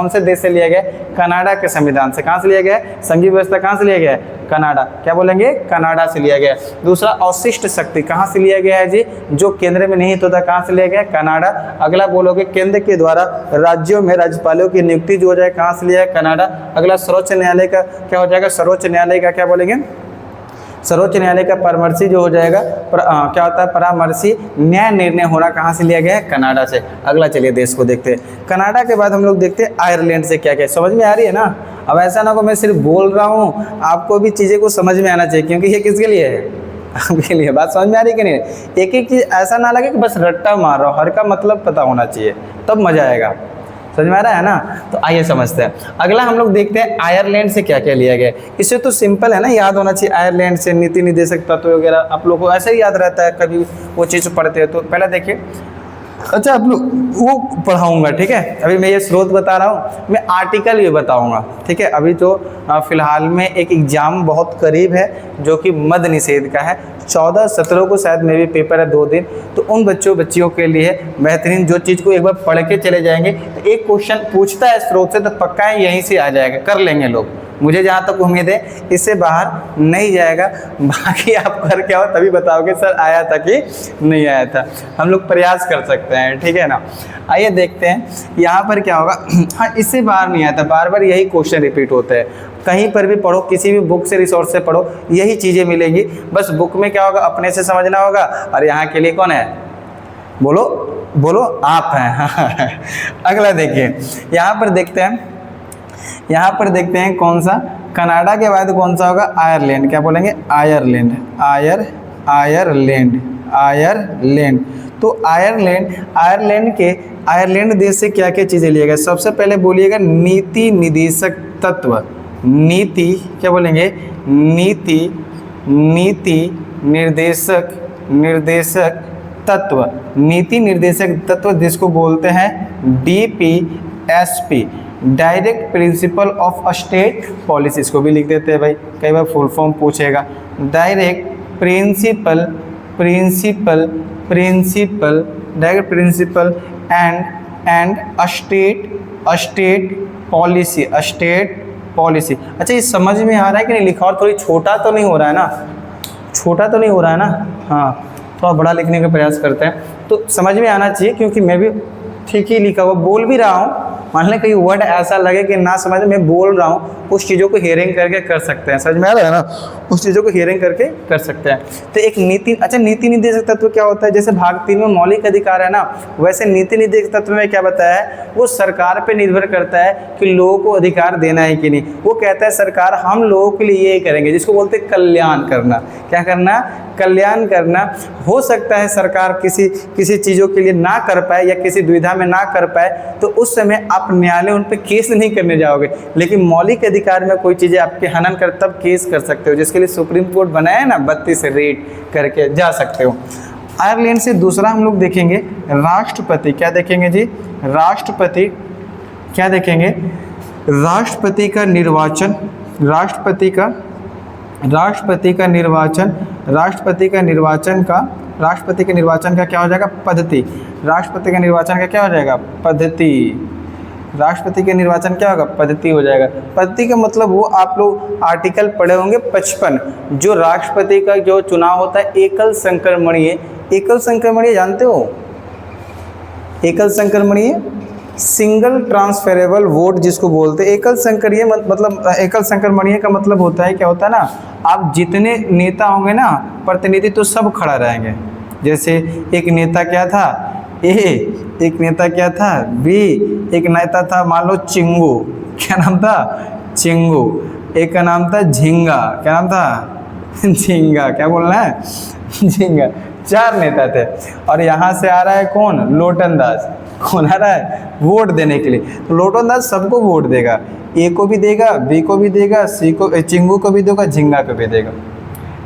से देश से लिया गया, कनाडा के संविधान से। कहाँ से लिया गया है संघीय व्यवस्था, कहाँ से लिया गया है, कनाडा। क्या बोलेंगे, कनाडा से लिया गया है। दूसरा, अवशिष्ट शक्ति कहाँ से लिया गया है जी, जो केंद्र में निहित होता है, कहाँ से लिया गया है, कनाडा। अगला बोलोगे केंद्र के द्वारा राज्यों में राज्यपालों की नियुक्ति जो हो जाए, कहाँ से लिया है, कनाडा। अगला सर्वोच्च न्यायालय का क्या हो जाएगा, सर्वोच्च न्यायालय का क्या बोलेंगे, सर्वोच्च न्यायालय का परामर्शी जो हो जाएगा क्या होता है, परामर्शी न्याय निर्णय होना कहाँ से लिया गया है, कनाडा से। अगला चलिए देश को देखते हैं। कनाडा के बाद हम लोग देखते हैं आयरलैंड से क्या क्या, समझ में आ रही है ना। अब ऐसा ना हो मैं सिर्फ बोल रहा हूँ, आपको भी चीज़ें को समझ में आना चाहिए, क्योंकि ये किसके लिए है, आपके लिए। बात समझ में आ रही है कि नहीं, एक एक चीज़ ऐसा ना लगे कि बस रट्टा मार रहा हूँ, हर का मतलब पता होना चाहिए, तब मज़ा आएगा। समझ में आ रहा है ना। तो आइए समझते हैं। अगला हम लोग देखते हैं आयरलैंड से क्या क्या लिया गया। इससे तो सिंपल है ना, याद होना चाहिए। आयरलैंड से नीति निर्देशक तत्व वगैरह आप लोग को ऐसे ही याद रहता है, कभी वो चीज़ पढ़ते हैं। तो पहले देखिए, अच्छा आप लोग वो पढ़ाऊंगा, ठीक है। अभी मैं ये स्रोत बता रहा हूँ, मैं आर्टिकल ये बताऊंगा, ठीक है। अभी तो फिलहाल में एक एग्जाम बहुत करीब है जो कि मद निषेध का है, 14-17 को शायद मे भी पेपर है 2 दिन। तो उन बच्चियों के लिए बेहतरीन, जो चीज़ को एक बार पढ़ के चले जाएंगे, तो एक क्वेश्चन पूछता है स्रोत से तो पक्का है यहीं से आ जाएगा, कर लेंगे लोग, मुझे जहाँ तक उम्मीद है इससे बाहर नहीं जाएगा। बाकी आप कर क्या हो तभी बताओगे सर आया था कि नहीं आया था, हम लोग प्रयास कर सकते हैं, ठीक है ना। आइए देखते हैं यहाँ पर क्या होगा। हाँ, इससे बाहर नहीं आता, बार बार यही क्वेश्चन रिपीट होते हैं। कहीं पर भी पढ़ो, किसी भी बुक से रिसोर्स से पढ़ो, यही चीज़ें मिलेंगी। बस बुक में क्या होगा, अपने से समझना होगा, और यहाँ के लिए कौन है, बोलो बोलो, आप हैं। अगला देखिए, यहाँ पर देखते हैं, यहाँ पर देखते हैं कौन सा, कनाडा के बाद कौन सा होगा, आयरलैंड। क्या बोलेंगे, आयरलैंड, आयरलैंड। तो आयरलैंड देश से क्या क्या चीज़ें लिया गया। सबसे पहले बोलिएगा नीति निर्देशक तत्व। नीति क्या बोलेंगे, नीति निर्देशक तत्व। नीति निर्देशक तत्व जिसको बोलते हैं DPSP, direct principle of state policy. इसको भी लिख देते हैं भाई, कई बार फुल फॉर्म पूछेगा। Direct principle and state policy. अच्छा, ये समझ में आ रहा है कि नहीं, लिखा और थोड़ी छोटा तो नहीं हो रहा है ना, हाँ थोड़ा बड़ा लिखने का प्रयास करते हैं, तो समझ में आना चाहिए, क्योंकि मैं भी ठीक ही लिखा हुआ बोल भी रहा हूँ। मान लें कहीं वर्ड ऐसा लगे कि ना समझ, मैं बोल रहा हूँ, उस चीज़ों को हियरिंग करके कर सकते हैं। समझ में आ रहा है ना, उस चीज़ों को हियरिंग करके कर सकते हैं। तो एक नीति, अच्छा नीति निर्देशक तत्व क्या होता है, जैसे भाग 3 में मौलिक अधिकार है ना, वैसे नीति निर्देशक तत्व में क्या बताया है, वो सरकार पे निर्भर करता है कि लोगों को अधिकार देना है कि नहीं। वो कहता है सरकार हम लोगों के लिए ये करेंगे, जिसको बोलते हैं कल्याण करना। क्या करना, कल्याण करना। हो सकता है सरकार किसी चीज़ों के लिए ना कर पाए या किसी दुविधा में ना कर पाए, तो उस समय आप न्यायालय उन पर केस नहीं करने जाओगे, लेकिन मौलिक अधिकार में कोई चीज़ें आपके हनन कर तब केस कर सकते हो, जिसके लिए सुप्रीम कोर्ट बनाया है ना, 32 रेट करके जा सकते हो। आयरलैंड से दूसरा हम लोग देखेंगे राष्ट्रपति। क्या देखेंगे जी, राष्ट्रपति। क्या देखेंगे, राष्ट्रपति का निर्वाचन का क्या हो जाएगा, पद्धति। राष्ट्रपति का निर्वाचन का क्या हो जाएगा, पद्धति। राष्ट्रपति के निर्वाचन क्या होगा, पद्धति हो जाएगा। पद्धति का मतलब वो आप लोग आर्टिकल पढ़े होंगे 55, जो राष्ट्रपति का जो चुनाव होता है एकल संक्रमणीय जानते हो, एकल संक्रमणीय, सिंगल ट्रांसफरेबल वोट जिसको बोलते हैं। एकल संक्रमणीय का मतलब होता है, क्या होता है ना, आप जितने नेता होंगे ना, प्रतिनिधि तो सब खड़ा रहेंगे। जैसे एक नेता क्या था, ए, एक नेता क्या था, बी, एक नेता था मान लो चिंगू, क्या नाम था, चिंगू। एक का नाम था झिंगा, क्या नाम था, झिंगा। क्या बोलना है, झिंगा। 4 नेता थे। और यहाँ से आ रहा है कौन, लोटन दास। कौन आ रहा है वोट देने के लिए? तो लोटन दास सबको वोट देगा, ए को भी देगा, बी को भी देगा, सी को, चिंगू को भी देगा, झिंगा को भी देगा।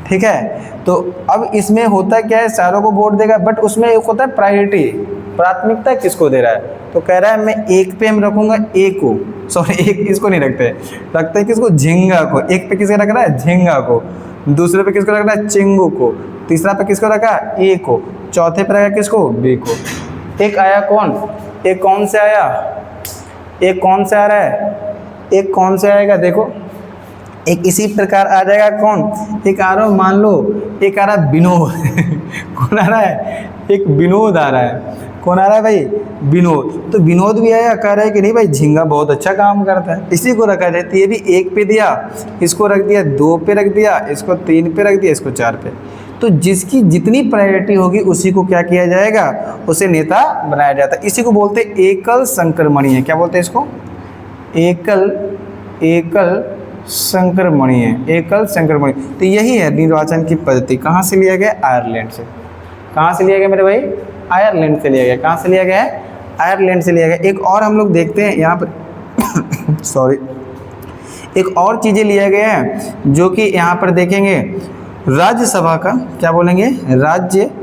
ठीक है, तो अब इसमें होता क्या है, चारों को वोट देगा, बट उसमें एक होता है प्रायोरिटी, प्राथमिकता किसको दे रहा है। तो कह रहा है मैं एक पे हम रखूंगा ए को, सॉरी एक इसको नहीं रखते, रखते हैं किसको, झिंगा को। एक पे किसका रख रहा है, झिंगा को। दूसरे पे किसको रख रहा है, चिंगू को। तीसरा पे किसको रखा, ए को। चौथे पे रखा किसको, बी को। एक आया कौन, एक कौन से आया, एक कौन से आ रहा है, एक कौन से आएगा, देखो एक इसी प्रकार आ जाएगा कौन, एक आ रहा, मान लो एक आ रहा विनोद कौन आ रहा है, एक विनोद आ रहा है। कौन आ रहा है भाई, विनोद। तो विनोद भी आया, कह रहा है कि नहीं भाई झिंगा बहुत अच्छा काम करता है, इसी को रखा जाए। तो ये भी 1 पे दिया, इसको रख दिया 2 पे रख दिया, इसको 3 पे रख दिया, इसको 4 पे। तो जिसकी जितनी प्रायोरिटी होगी उसी को क्या किया जाएगा, उसे नेता बनाया जाता है। इसी को बोलते हैं एकल संक्रमणीय। क्या बोलते हैं इसको, एकल संक्रमणीय, एकल संक्रमणीय। तो यही है निर्वाचन की पद्धति। कहाँ से लिया गया, आयरलैंड से। कहाँ से लिया गया मेरे भाई, आयरलैंड से लिया गया। कहाँ से लिया गया है, आयरलैंड से लिया गया। एक और हम लोग देखते हैं यहाँ पर सॉरी, एक और चीज़ें लिया गया है जो कि यहाँ पर देखेंगे, राज्यसभा का क्या बोलेंगे, राज्यसभा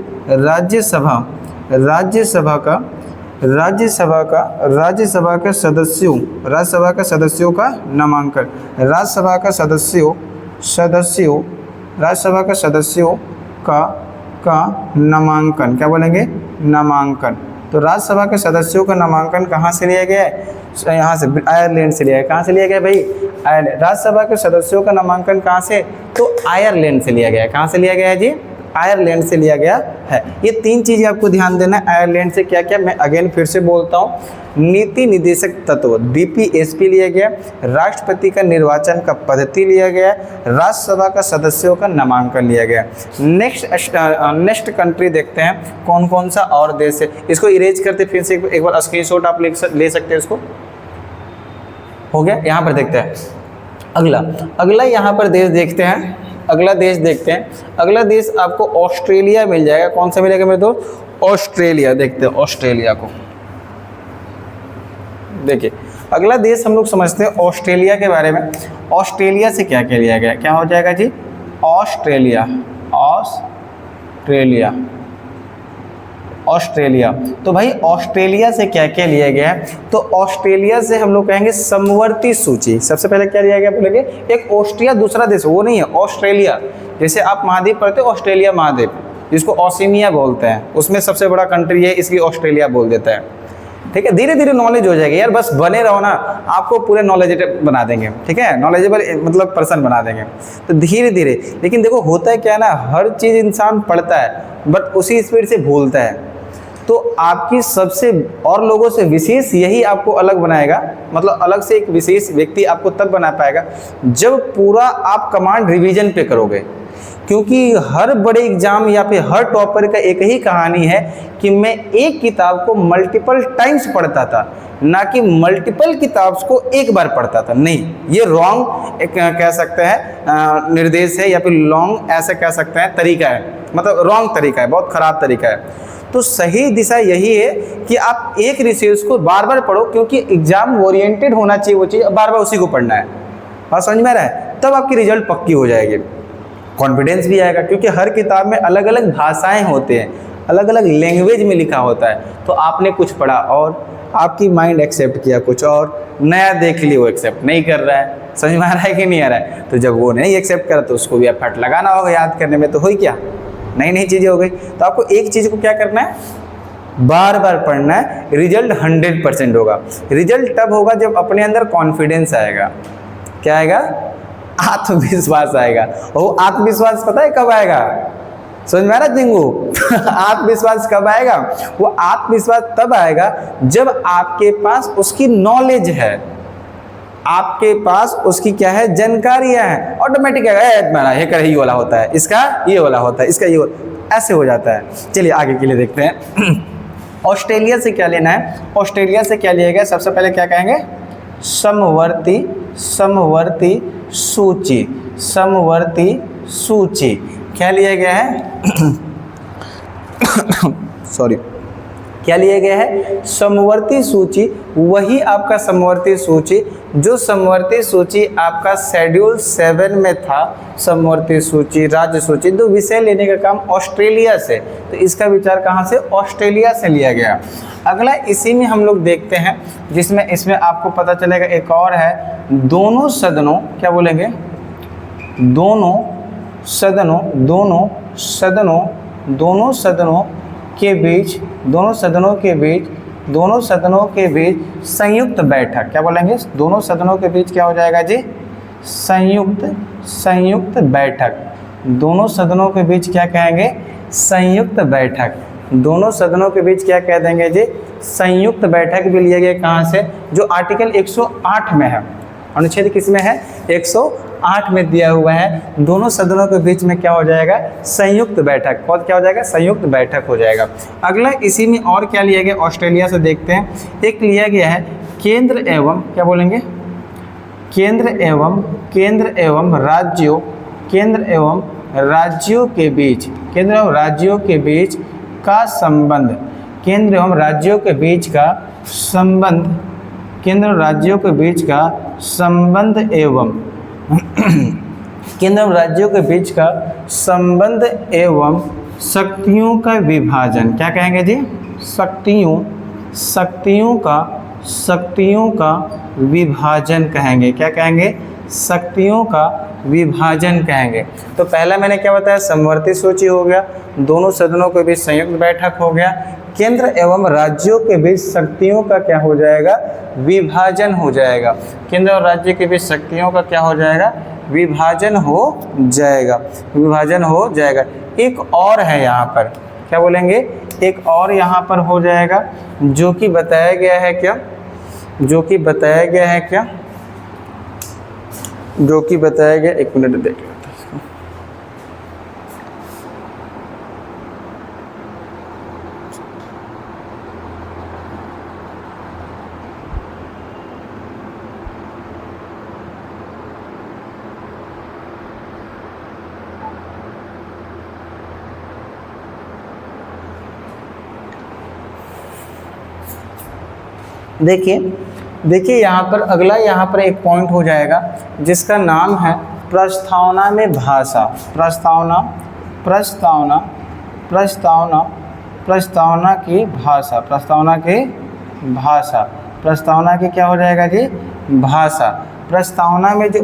का सदस्यों का नामांकन, राज्यसभा का सदस्यों का नामांकन, क्या बोलेंगे, नामांकन। तो राज्यसभा के सदस्यों का नामांकन कहाँ से लिया गया है, यहाँ से, आयरलैंड से लिया है। कहाँ से लिया गया भाई, आयरलैंड। राज्यसभा के सदस्यों का नामांकन कहाँ से, तो आयरलैंड से लिया गया है। कहाँ से लिया गया है जी, आयरलैंड से लिया गया है। ये 3 चीज़ें आपको ध्यान देना है। आयरलैंड से क्या क्या, मैं अगेन फिर से बोलता हूँ, नीति निर्देशक तत्व DPSP लिया गया, राष्ट्रपति का निर्वाचन का पद्धति लिया गया, राज्यसभा का सदस्यों का नामांकन लिया गया। नेक्स्ट कंट्री देखते हैं कौन कौन सा और देश है। इसको इरेज करते फिर से एक बार स्क्रीनशॉट आप ले सकते हैं। इसको हो गया, यहाँ पर देखते हैं अगला यहाँ पर देश देखते हैं। अगला देश देखते हैं, अगला देश आपको ऑस्ट्रेलिया मिल जाएगा। कौन सा मिलेगा मेरे दोस्त, ऑस्ट्रेलिया। देखते हैं ऑस्ट्रेलिया को, देखिए अगला देश हम लोग समझते हैं ऑस्ट्रेलिया के बारे में। ऑस्ट्रेलिया से क्या क्या लिया गया, क्या हो जाएगा जी, ऑस्ट्रेलिया। तो भाई ऑस्ट्रेलिया से क्या क्या लिया गया है, तो ऑस्ट्रेलिया से हम लोग कहेंगे समवर्ती सूची। सबसे पहले क्या लिया गया बोलेंगे, एक ऑस्ट्रिया दूसरा देश, वो नहीं है ऑस्ट्रेलिया। जैसे आप महाद्वीप पढ़ते हो, ऑस्ट्रेलिया महाद्वीप, जिसको ओशिनिया बोलते हैं, उसमें सबसे बड़ा कंट्री है, इसलिए ऑस्ट्रेलिया बोल देता है। ठीक है, धीरे धीरे नॉलेज हो जाएगी यार, बस बने रहो ना, आपको पूरे नॉलेजेबल बना देंगे। ठीक है, नॉलेजेबल मतलब पर्सन बना देंगे, तो धीरे धीरे। लेकिन देखो होता है क्या ना, हर चीज़ इंसान पढ़ता है बट उसी स्पीड से भूलता है। तो आपकी सबसे और लोगों से विशेष यही आपको अलग बनाएगा, मतलब अलग से एक विशेष व्यक्ति आपको तब बना पाएगा जब पूरा आप कमांड रिवीजन पे करोगे। क्योंकि हर बड़े एग्जाम या फिर हर टॉपर का एक ही कहानी है कि मैं एक किताब को मल्टीपल टाइम्स पढ़ता था, ना कि मल्टीपल किताब को एक बार पढ़ता था। नहीं, ये रॉन्ग कह सकते हैं निर्देश है, या फिर लॉन्ग ऐसा कह सकते हैं तरीका है, मतलब रॉन्ग तरीका है, बहुत ख़राब तरीका है। तो सही दिशा यही है कि आप एक रिसोर्स को बार बार पढ़ो, क्योंकि एग्जाम ओरिएंटेड होना चाहिए वो चीज़, बार बार उसी को पढ़ना है। और समझ में आ रहा है, तब आपकी रिजल्ट पक्की हो जाएगी, कॉन्फिडेंस भी आएगा। क्योंकि हर किताब में अलग अलग भाषाएं होते हैं, अलग अलग लैंग्वेज में लिखा होता है। तो आपने कुछ पढ़ा और आपकी माइंड एक्सेप्ट किया कुछ और, नया देख लिया वो एक्सेप्ट नहीं कर रहा है। समझ में आ रहा है कि नहीं आ रहा है? तो जब वो नहीं एक्सेप्ट करा तो उसको भी एफर्ट लगाना होगा याद करने में। तो हो क्या, नई नई चीज़ें हो गई। तो आपको एक चीज़ को क्या करना है, बार बार पढ़ना है। रिजल्ट 100% होगा। रिजल्ट तब होगा जब अपने अंदर कॉन्फिडेंस आएगा। क्या आएगा, आत्मविश्वास आएगा। वो आत्मविश्वास पता है कब आएगा, समझ में आ रहा जिंगू आत्मविश्वास कब आएगा, वो आत्मविश्वास तब आएगा जब आपके पास उसकी नॉलेज है, आपके पास उसकी क्या है, जानकारियां हैं। ऑटोमेटिक है ये कर, ये वाला होता है, इसका ये वाला होता है, इसका ये ऐसे हो जाता है। चलिए आगे के लिए देखते हैं। ऑस्ट्रेलिया से क्या लेना है, ऑस्ट्रेलिया से क्या लिया गया, सबसे पहले क्या कहेंगे, समवर्ती सूची। समवर्ती सूची क्या लिया गया है सॉरी, क्या लिया गया है? समवर्ती सूची। वही आपका समवर्ती सूची जो समवर्ती सूची आपका शेड्यूल 7 में था, समवर्ती सूची, राज्य सूची। तो विषय लेने का काम ऑस्ट्रेलिया से, तो इसका विचार कहाँ से? ऑस्ट्रेलिया से लिया गया। अगला इसी में हम लोग देखते हैं, जिसमें इसमें आपको पता चलेगा एक और है, दोनों सदनों, क्या बोलेंगे? दोनों सदनों के बीच संयुक्त बैठक, क्या बोलेंगे? दोनों सदनों के बीच क्या हो जाएगा जी? संयुक्त बैठक। दोनों सदनों के बीच क्या कहेंगे? संयुक्त बैठक। दोनों सदनों के बीच क्या कह देंगे जी? संयुक्त बैठक भी लिया गया। कहाँ से? जो आर्टिकल 108 में है, अनुच्छेद किस में है? 108 में दिया हुआ है। दोनों सदनों के बीच में क्या हो जाएगा? संयुक्त बैठक। और क्या हो जाएगा? संयुक्त बैठक हो जाएगा। अगला इसी में और क्या लिया गया? ऑस्ट्रेलिया से देखते हैं। एक लिया गया है केंद्र एवं, क्या बोलेंगे? केंद्र एवं राज्यों के बीच, केंद्र एवं राज्यों के बीच का संबंध, केंद्र एवं राज्यों के बीच का संबंध, केंद्र और राज्यों के बीच का संबंध एवं केंद्र और राज्यों के बीच का संबंध एवं शक्तियों का विभाजन, क्या कहेंगे जी? शक्तियों का विभाजन कहेंगे। क्या कहेंगे? शक्तियों का विभाजन कहेंगे। तो पहला मैंने क्या बताया? समवर्ती सूची हो गया, दोनों सदनों के बीच संयुक्त बैठक हो गया, केंद्र एवं राज्यों के बीच शक्तियों का क्या हो जाएगा? विभाजन हो जाएगा। केंद्र और राज्य के बीच शक्तियों का क्या हो जाएगा? विभाजन हो जाएगा। एक और है यहाँ पर, क्या बोलेंगे? एक और यहाँ पर हो जाएगा, जो कि बताया गया है क्या? एक मिनट देख लेते हैं। देखिए यहाँ पर अगला यहाँ पर एक पॉइंट हो जाएगा, जिसका नाम है प्रस्तावना में भाषा। प्रस्तावना की क्या हो जाएगा जी? भाषा। प्रस्तावना में जो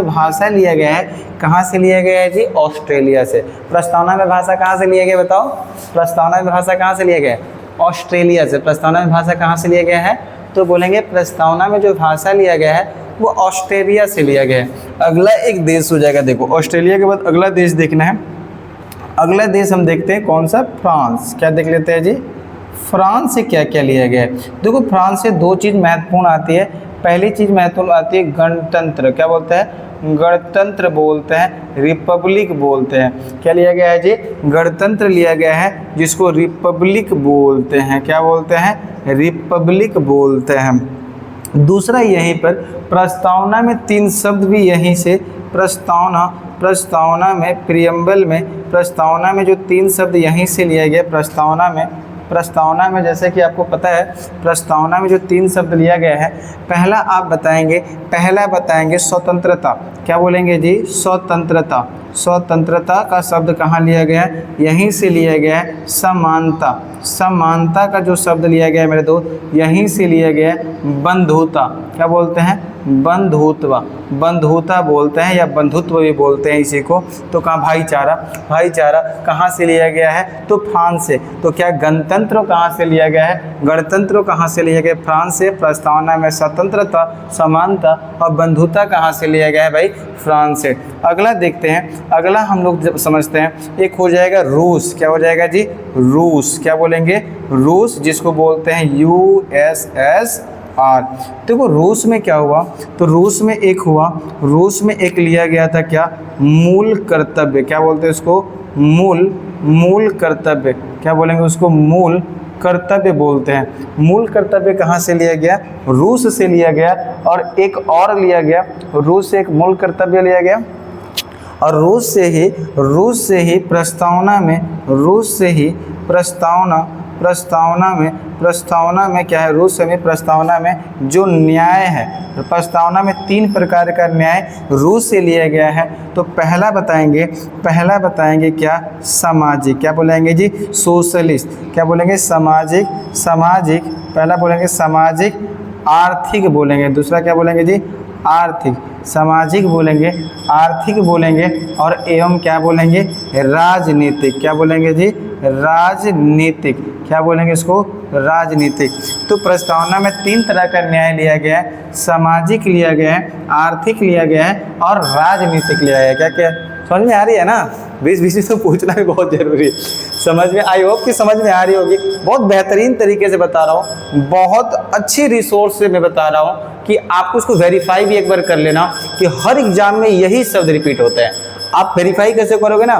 भाषा लिया गया है, कहाँ से लिया गया है जी? ऑस्ट्रेलिया से। प्रस्तावना में भाषा कहाँ से लिया गया? बताओ। प्रस्तावना में भाषा कहाँ से लिया गया है? ऑस्ट्रेलिया से। प्रस्तावना में भाषा कहाँ से लिया गया है? तो बोलेंगे प्रस्तावना में जो भाषा लिया गया है वो ऑस्ट्रेलिया से लिया गया है। अगला एक देश हो जाएगा, देखो ऑस्ट्रेलिया के बाद अगला देश देखना है। अगला देश हम देखते हैं कौन सा? फ्रांस। क्या देख लेते हैं जी? फ्रांस से क्या क्या लिया गया है? देखो फ्रांस से दो चीज़ महत्वपूर्ण आती है। पहली चीज़ महत्वपूर्ण आती है गणतंत्र। क्या बोलते हैं? गणतंत्र बोलते हैं, रिपब्लिक बोलते हैं। क्या लिया गया है जी? गणतंत्र लिया गया है, जिसको रिपब्लिक बोलते हैं। क्या बोलते हैं? रिपब्लिक बोलते हैं। दूसरा यहीं पर प्रस्तावना में 3 शब्द भी यहीं से, प्रस्तावना में प्रियम्बल में, प्रस्तावना में जो 3 शब्द यहीं से लिया गया। प्रस्तावना में जैसे कि आपको पता है, प्रस्तावना में जो 3 शब्द लिया गया है, पहला बताएंगे स्वतंत्रता। क्या बोलेंगे जी? स्वतंत्रता का शब्द कहाँ लिया गया है? यहीं से लिया गया है। समानता का जो शब्द लिया गया है मेरे दोस्त, यहीं से लिया गया है। बंधुता। क्या बोलते हैं? बंधुता बोलते हैं, या बंधुत्व भी बोलते हैं इसी को। तो कहाँ? भाईचारा कहाँ से लिया गया है? तो फ्रांस से। तो क्या गणतंत्र कहाँ से लिया गया है? गणतंत्र कहाँ से लिया गया? फ्रांस से। प्रस्तावना में स्वतंत्रता, समानता और बंधुता कहाँ से लिया गया है भाई? फ्रांस से। अगला देखते हैं, अगला हम लोग जब समझते हैं, एक हो जाएगा रूस। क्या हो जाएगा जी? रूस। क्या बोलेंगे? रूस, जिसको बोलते हैं USSR। देखो रूस में क्या हुआ? तो रूस में एक लिया गया था क्या? मूल कर्तव्य। क्या बोलते हैं उसको? मूल कर्तव्य। क्या बोलेंगे उसको? मूल कर्तव्य बोलते हैं। मूल कर्तव्य कहाँ से लिया गया? रूस से लिया गया। और एक और लिया गया, रूस से एक मूल कर्तव्य लिया गया, और रूस से ही प्रस्तावना में क्या है, रूस में प्रस्तावना में जो न्याय है, प्रस्तावना में 3 प्रकार का न्याय रूस से लिया गया है। तो पहला बताएंगे क्या, सामाजिक, क्या बोलेंगे जी, सोशलिस्ट, क्या बोलेंगे, सामाजिक, पहला बोलेंगे सामाजिक, आर्थिक बोलेंगे, दूसरा क्या बोलेंगे जी, आर्थिक, सामाजिक बोलेंगे, आर्थिक बोलेंगे, और एवं क्या बोलेंगे, राजनीतिक, क्या बोलेंगे जी, राजनीतिक, क्या बोलेंगे इसको, राजनीतिक। तो प्रस्तावना में 3 तरह का न्याय लिया गया है, सामाजिक लिया गया है, आर्थिक लिया गया है और राजनीतिक लिया गया है। क्या क्या समझ में आ रही है ना? बीच में तो पूछना भी बहुत जरूरी है। समझ में, आई होप कि समझ में आ रही होगी। बहुत बेहतरीन तरीके से बता रहा हूँ, बहुत अच्छी रिसोर्स से मैं बता रहा हूँ कि आपको उसको वेरीफाई भी एक बार कर लेना कि हर एग्जाम में यही शब्द रिपीट होता है। आप वेरीफाई कैसे करोगे ना,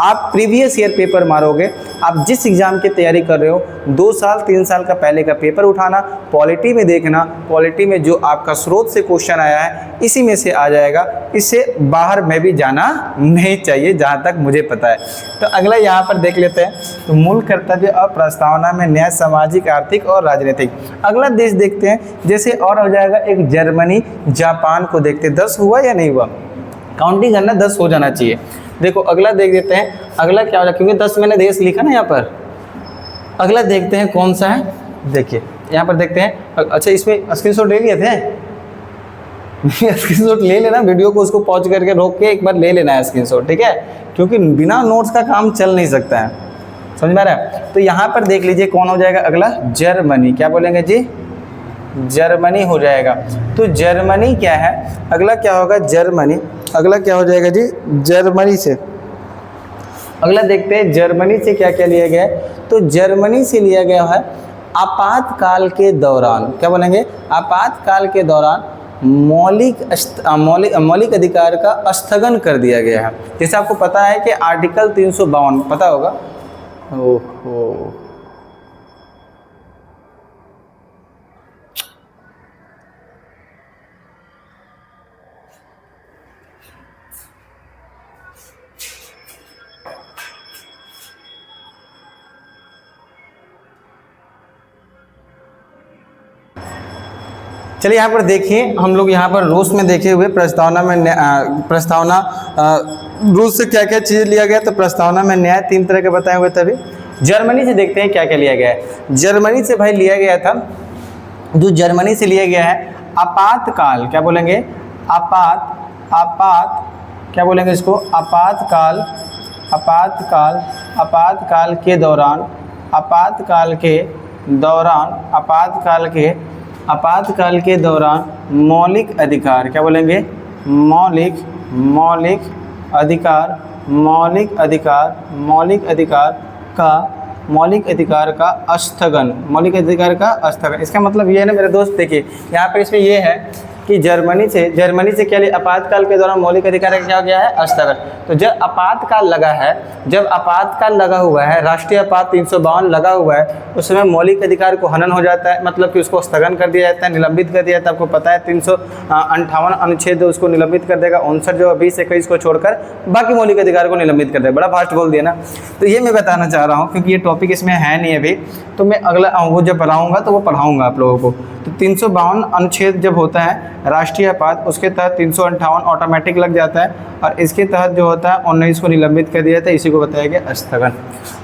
आप प्रीवियस ईयर पेपर मारोगे, आप जिस एग्ज़ाम की तैयारी कर रहे हो 2 साल 3 साल का पहले का पेपर उठाना, पॉलिटी में देखना, पॉलिटी में जो आपका स्रोत से क्वेश्चन आया है इसी में से आ जाएगा, इससे बाहर में भी जाना नहीं चाहिए जहाँ तक मुझे पता है। तो अगला यहाँ पर देख लेते हैं, तो मूल कर्तव्य और प्रस्तावना में न्याय, सामाजिक, आर्थिक और राजनीतिक। अगला देश देखते हैं, जैसे और हो जाएगा एक जर्मनी, जापान को देखते हैं। 10 हुआ या नहीं हुआ, काउंटिंग करना 10 हो जाना चाहिए। देखो अगला देख देते हैं, अगला क्या होगा, क्योंकि 10 मैंने देश लिखा ना यहाँ पर। अगला देखते हैं कौन सा है, देखिए यहाँ पर देखते हैं। अच्छा इसमें स्क्रीनशॉट ले लिए थे स्क्रीनशॉट ले लेना, वीडियो को उसको पॉज करके रोक के एक बार ले लेना है स्क्रीनशॉट, ठीक है, क्योंकि बिना नोट्स का काम चल नहीं सकता है। समझ में आ रहा है? तो यहाँ पर देख लीजिए कौन हो जाएगा अगला, जर्मनी, क्या बोलेंगे जी, जर्मनी हो जाएगा। तो जर्मनी क्या है, अगला क्या होगा, जर्मनी, अगला क्या हो जाएगा जी, जर्मनी से। अगला देखते हैं जर्मनी से क्या क्या लिया गया है। तो जर्मनी से लिया गया है आपातकाल के दौरान, क्या बोलेंगे, आपातकाल के दौरान मौलिक अधिकार का स्थगन कर दिया गया है। जैसे आपको पता है कि आर्टिकल 352 पता होगा, ओहो चलिए यहाँ पर देखिए, हम लोग यहाँ पर रूस में देखे हुए प्रस्तावना में रूस से क्या क्या चीज़ लिया गया। तो प्रस्तावना में न्याय 3 तरह के बताए हुए। तभी जर्मनी से देखते हैं क्या क्या लिया गया है। जर्मनी से भाई लिया गया था, जो जर्मनी से लिया गया है आपातकाल, क्या बोलेंगे, क्या बोलेंगे इसको, आपातकाल के दौरान मौलिक अधिकार, क्या बोलेंगे, मौलिक अधिकार का स्थगन। इसका मतलब ये है ना मेरे दोस्त, देखिए यहाँ पर इसमें ये है कि जर्मनी से क्या लिया, आपातकाल के दौरान मौलिक अधिकार का क्या हो गया है, स्थगन। तो जब आपातकाल लगा हुआ है, राष्ट्रीय आपात 352 लगा हुआ है, उस समय मौलिक अधिकार को हनन हो जाता है, मतलब कि उसको स्थगन कर दिया जाता है, निलंबित कर दिया जाता है। आपको पता है 358 अनुच्छेद उसको निलंबित कर देगा, 59 जो 20 21 को छोड़कर बाकी मौलिक अधिकार को निलंबित कर देगा। बड़ा फास्ट बोल दिया ना। तो ये मैं बताना चाह रहा हूँ क्योंकि ये टॉपिक इसमें है नहीं अभी, तो मैं अगला वो जब पढ़ाऊँगा तो वो पढ़ाऊँगा आप लोगों को। तो 352 अनुच्छेद जब होता है राष्ट्रीय आपात, उसके तहत 358 ऑटोमेटिक लग जाता है, और इसके तहत जो होता है 19 को निलंबित कर दिया जाता है, इसी को बताया गया स्थगन।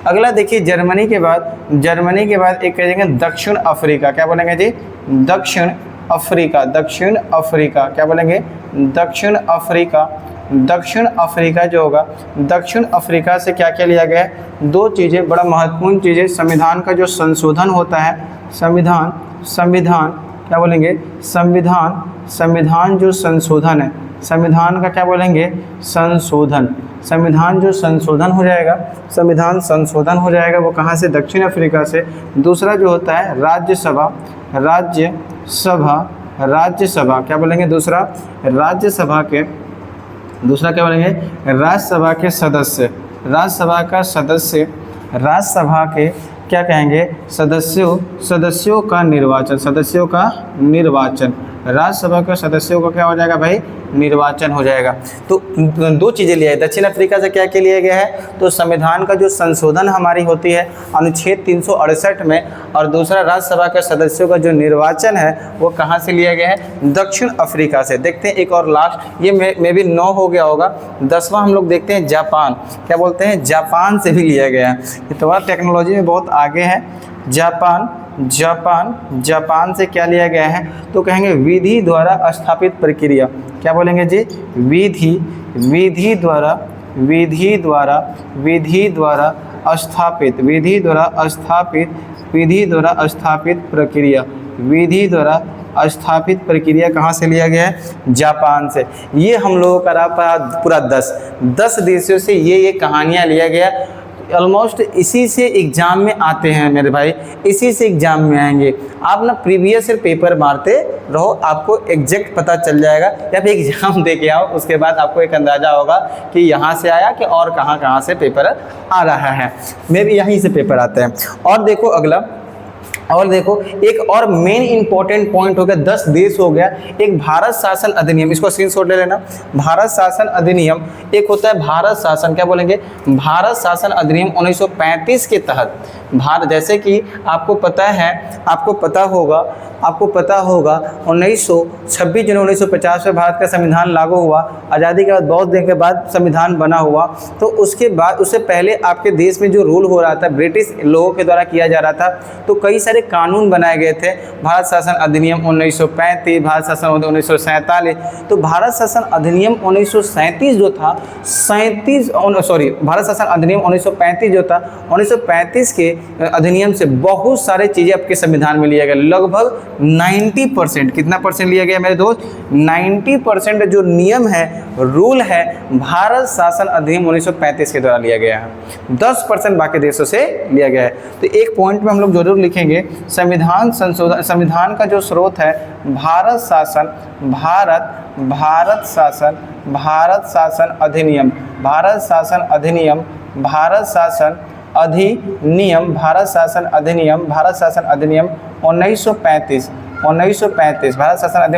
अगला देखिए, जर्मनी के बाद एक कहेंगे दक्षिण अफ्रीका, क्या बोलेंगे जी, दक्षिण अफ्रीका, क्या बोलेंगे, दक्षिण अफ्रीका जो होगा, दक्षिण अफ्रीका से क्या क्या लिया गया है, 2 चीज़ें बड़ा महत्वपूर्ण चीज़ें। संविधान का जो संशोधन होता है, संविधान क्या बोलेंगे, संविधान जो संशोधन है, संविधान का क्या बोलेंगे, संविधान जो संशोधन हो जाएगा, वो कहाँ से, दक्षिण अफ्रीका से। दूसरा जो होता है राज्यसभा, क्या बोलेंगे, दूसरा क्या बोलेंगे, राज्यसभा के क्या कहेंगे, सदस्यों का निर्वाचन, राज्यसभा के सदस्यों का क्या हो जाएगा भाई, निर्वाचन हो जाएगा। तो दो चीज़ें लिया है, दक्षिण अफ्रीका से क्या क्या लिया गया है, तो संविधान का जो संशोधन हमारी होती है अनुच्छेद 368 में, और दूसरा राज्यसभा के सदस्यों का जो निर्वाचन है वो कहाँ से लिया गया है, दक्षिण अफ्रीका से। देखते हैं एक और लास्ट, ये मे भी 9 हो गया होगा, 10वां हम लोग देखते हैं जापान, क्या बोलते हैं, जापान से भी लिया गया है। ये तो टेक्नोलॉजी में बहुत आगे है। जापान से क्या लिया गया है, तो कहेंगे विधि द्वारा स्थापित प्रक्रिया, क्या बोलेंगे जी, विधि द्वारा स्थापित प्रक्रिया कहाँ से लिया गया है, जापान से। ये हम लोगों का रहा पूरा 10 देशों से ये कहानियाँ लिया गया। ऑलमोस्ट इसी से एग्जाम में आते हैं मेरे भाई, इसी से एग्जाम में आएंगे। आप ना प्रीवियस ईयर पेपर मारते रहो, आपको एग्जैक्ट पता चल जाएगा। या फिर एग्जाम दे के आओ, उसके बाद आपको एक अंदाज़ा होगा कि यहाँ से आया कि और कहाँ से पेपर आ रहा है। मे भी यहीं से पेपर आते हैं। और देखो अगला, और देखो एक और मेन इंपॉर्टेंट पॉइंट हो गया, 10 देश हो गया। एक भारत शासन अधिनियम, इसको स्क्रीनशॉट ले लेना। भारत शासन अधिनियम, एक होता है भारत शासन, क्या बोलेंगे, भारत शासन अधिनियम 1935 के तहत भारत, जैसे कि आपको पता होगा 26 जनवरी 1950 में भारत का संविधान लागू हुआ। आज़ादी के बाद बहुत दिन के बाद संविधान बना हुआ। तो उसके बाद, उससे पहले आपके देश में जो रूल हो रहा था ब्रिटिश लोगों के द्वारा किया जा रहा था, तो कई सारे कानून बनाए गए थे। भारत शासन अधिनियम 1935, भारत शासन 1947। तो भारत शासन अधिनियम 1937 जो था, भारत शासन अधिनियम 1935 जो था, 1935 के अधिनियम से बहुत सारे चीज़ें आपके संविधान में लिया गया। लगभग 90%, कितना परसेंट लिया गया मेरे दोस्त, 90% जो नियम है, रूल है, भारत शासन अधिनियम 1935 के द्वारा लिया गया है। 10% बाकी देशों से लिया गया है। तो एक पॉइंट में हम लोग जरूर लिखेंगे, संविधान संशोधन, संविधान का जो स्रोत है भारत शासन अधिनियम 1935 भारत शासन अधिनियम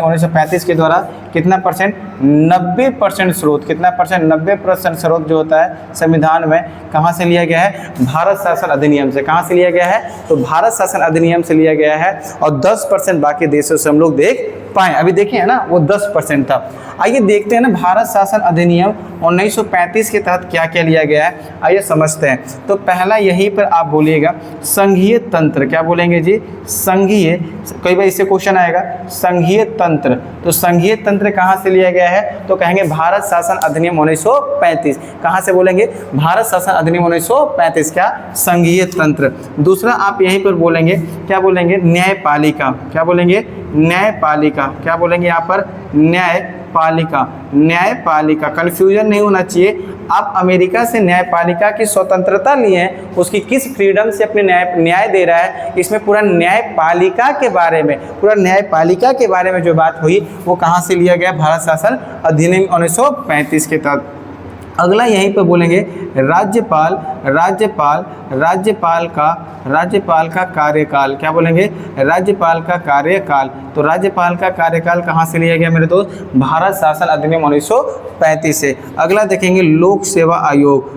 1935 के द्वारा कितना परसेंट, 90% स्रोत, कितना परसेंट, 90% स्रोत जो होता है संविधान में कहाँ से लिया गया है, भारत शासन अधिनियम से। कहाँ से लिया गया है, तो भारत शासन अधिनियम से लिया गया है। और 10% बाकी देशों से हम लोग देख पाए। अभी देखिए है ना, वो 10% था। आइए देखते हैं ना, भारत शासन अधिनियम 1935 के तहत क्या क्या लिया गया है, आइए समझते हैं। तो पहला यहीं पर आप बोलिएगा संघीय तंत्र, क्या बोलेंगे जी, संघीय, कई बार इससे क्वेश्चन आएगा, संघीय तंत्र। तो संघीय तंत्र कहाँ से लिया गया है, तो कहेंगे भारत शासन अधिनियम 1935। कहाँ से बोलेंगे, भारत शासन अधिनियम 1935, क्या, संघीय तंत्र। दूसरा आप यहीं पर बोलेंगे, क्या बोलेंगे, न्यायपालिका, क्या बोलेंगे, न्यायपालिका, क्या बोलेंगे यहाँ पर, न्यायपालिका, कंफ्यूजन नहीं होना चाहिए। आप अमेरिका से न्यायपालिका की स्वतंत्रता लिए हैं, उसकी किस फ्रीडम से अपने न्याय दे रहा है, इसमें पूरा न्यायपालिका के बारे में जो बात हुई वो कहाँ से लिया गया, भारत शासन अधिनियम 1935 के तहत। अगला यहीं पर बोलेंगे राज्यपाल का कार्यकाल, क्या बोलेंगे, राज्यपाल का कार्यकाल। तो राज्यपाल का कार्यकाल कहाँ से लिया गया मेरे दोस्त, भारत शासन अधिनियम 1935 से। अगला देखेंगे लोक सेवा आयोग,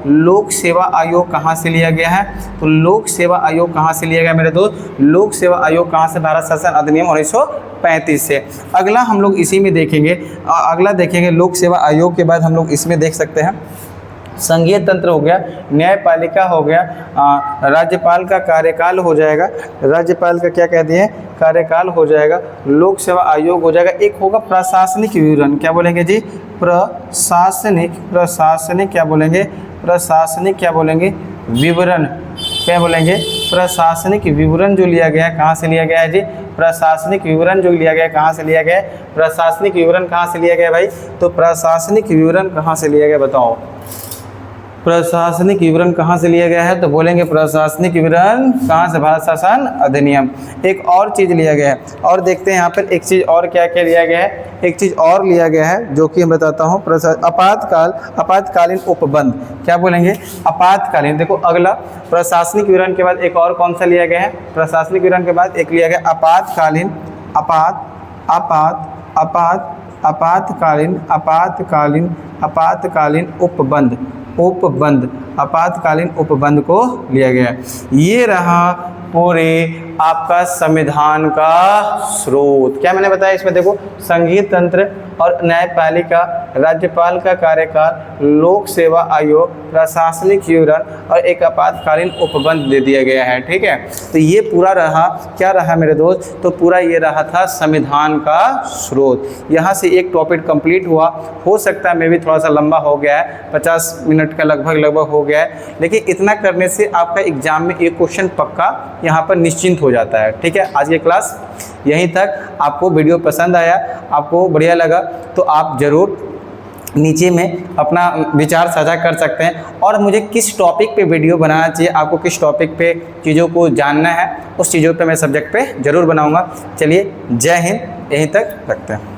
लोक सेवा आयोग कहाँ से लिया गया है, तो लोक सेवा आयोग कहाँ से लिया गया मेरे दोस्त, लोक सेवा आयोग कहाँ से, भारत शासन अधिनियम 1935 से। अगला हम लोग इसी में देखेंगे, अगला देखेंगे लोक सेवा आयोग के बाद हम लोग इसमें देख सकते हैं संघीय तंत्र हो गया, न्यायपालिका हो गया, राज्यपाल का कार्यकाल हो जाएगा, राज्यपाल का क्या कह दिए, कार्यकाल हो जाएगा, लोक सेवा आयोग हो जाएगा। एक होगा प्रशासनिक विवरण, क्या बोलेंगे जी, प्रशासनिक क्या बोलेंगे, क्या बोलेंगे, विवरण, क्या बोलेंगे, प्रशासनिक विवरण जो लिया गया है, कहाँ से लिया गया है जी, प्रशासनिक विवरण जो लिया गया है, कहाँ से लिया गया है, प्रशासनिक विवरण कहाँ से लिया गया भाई, तो प्रशासनिक विवरण कहाँ से लिया गया बताओ, प्रशासनिक विवरण कहाँ से लिया गया है, तो बोलेंगे प्रशासनिक विवरण कहाँ से, भारत शासन अधिनियम। एक और चीज़ लिया गया है, और देखते हैं यहाँ पर एक चीज़ और क्या क्या लिया गया है। एक चीज़ और लिया गया है जो कि मैं बताता हूँ, आपातकालीन उपबंध। क्या बोलेंगे, आपातकालीन। देखो अगला प्रशासनिक विवरण के बाद एक और कौन सा लिया गया है, प्रशासनिक विवरण के बाद एक लिया गया आपातकालीन आपातकालीन उपबंध आपातकालीन उपबंध को लिया गया है। ये रहा पूरे आपका संविधान का स्रोत। क्या मैंने बताया इसमें, देखो संघीय तंत्र और न्यायपालिका, राज्यपाल का कार्यकाल, लोक सेवा आयोग, प्रशासनिक विवरण और एक आपातकालीन उपबंध दे दिया गया है। ठीक है, तो ये पूरा रहा, क्या रहा मेरे दोस्त, तो पूरा ये रहा था संविधान का स्रोत। यहाँ से एक टॉपिक कंप्लीट हुआ। हो सकता है मैं भी थोड़ा सा लंबा हो गया है, 50 मिनट का लगभग हो गया है, लेकिन इतना करने से आपका एग्जाम में एक क्वेश्चन पक्का यहाँ पर निश्चिंत हो जाता है। ठीक है, आज ये क्लास यहीं तक। आपको वीडियो पसंद आया, आपको बढ़िया लगा, तो आप ज़रूर नीचे में अपना विचार साझा कर सकते हैं, और मुझे किस टॉपिक पे वीडियो बनाना चाहिए, आपको किस टॉपिक पे चीज़ों को जानना है, उस चीज़ों पे मैं सब्जेक्ट पे ज़रूर बनाऊंगा। चलिए, जय हिंद, यहीं तक रखते हैं।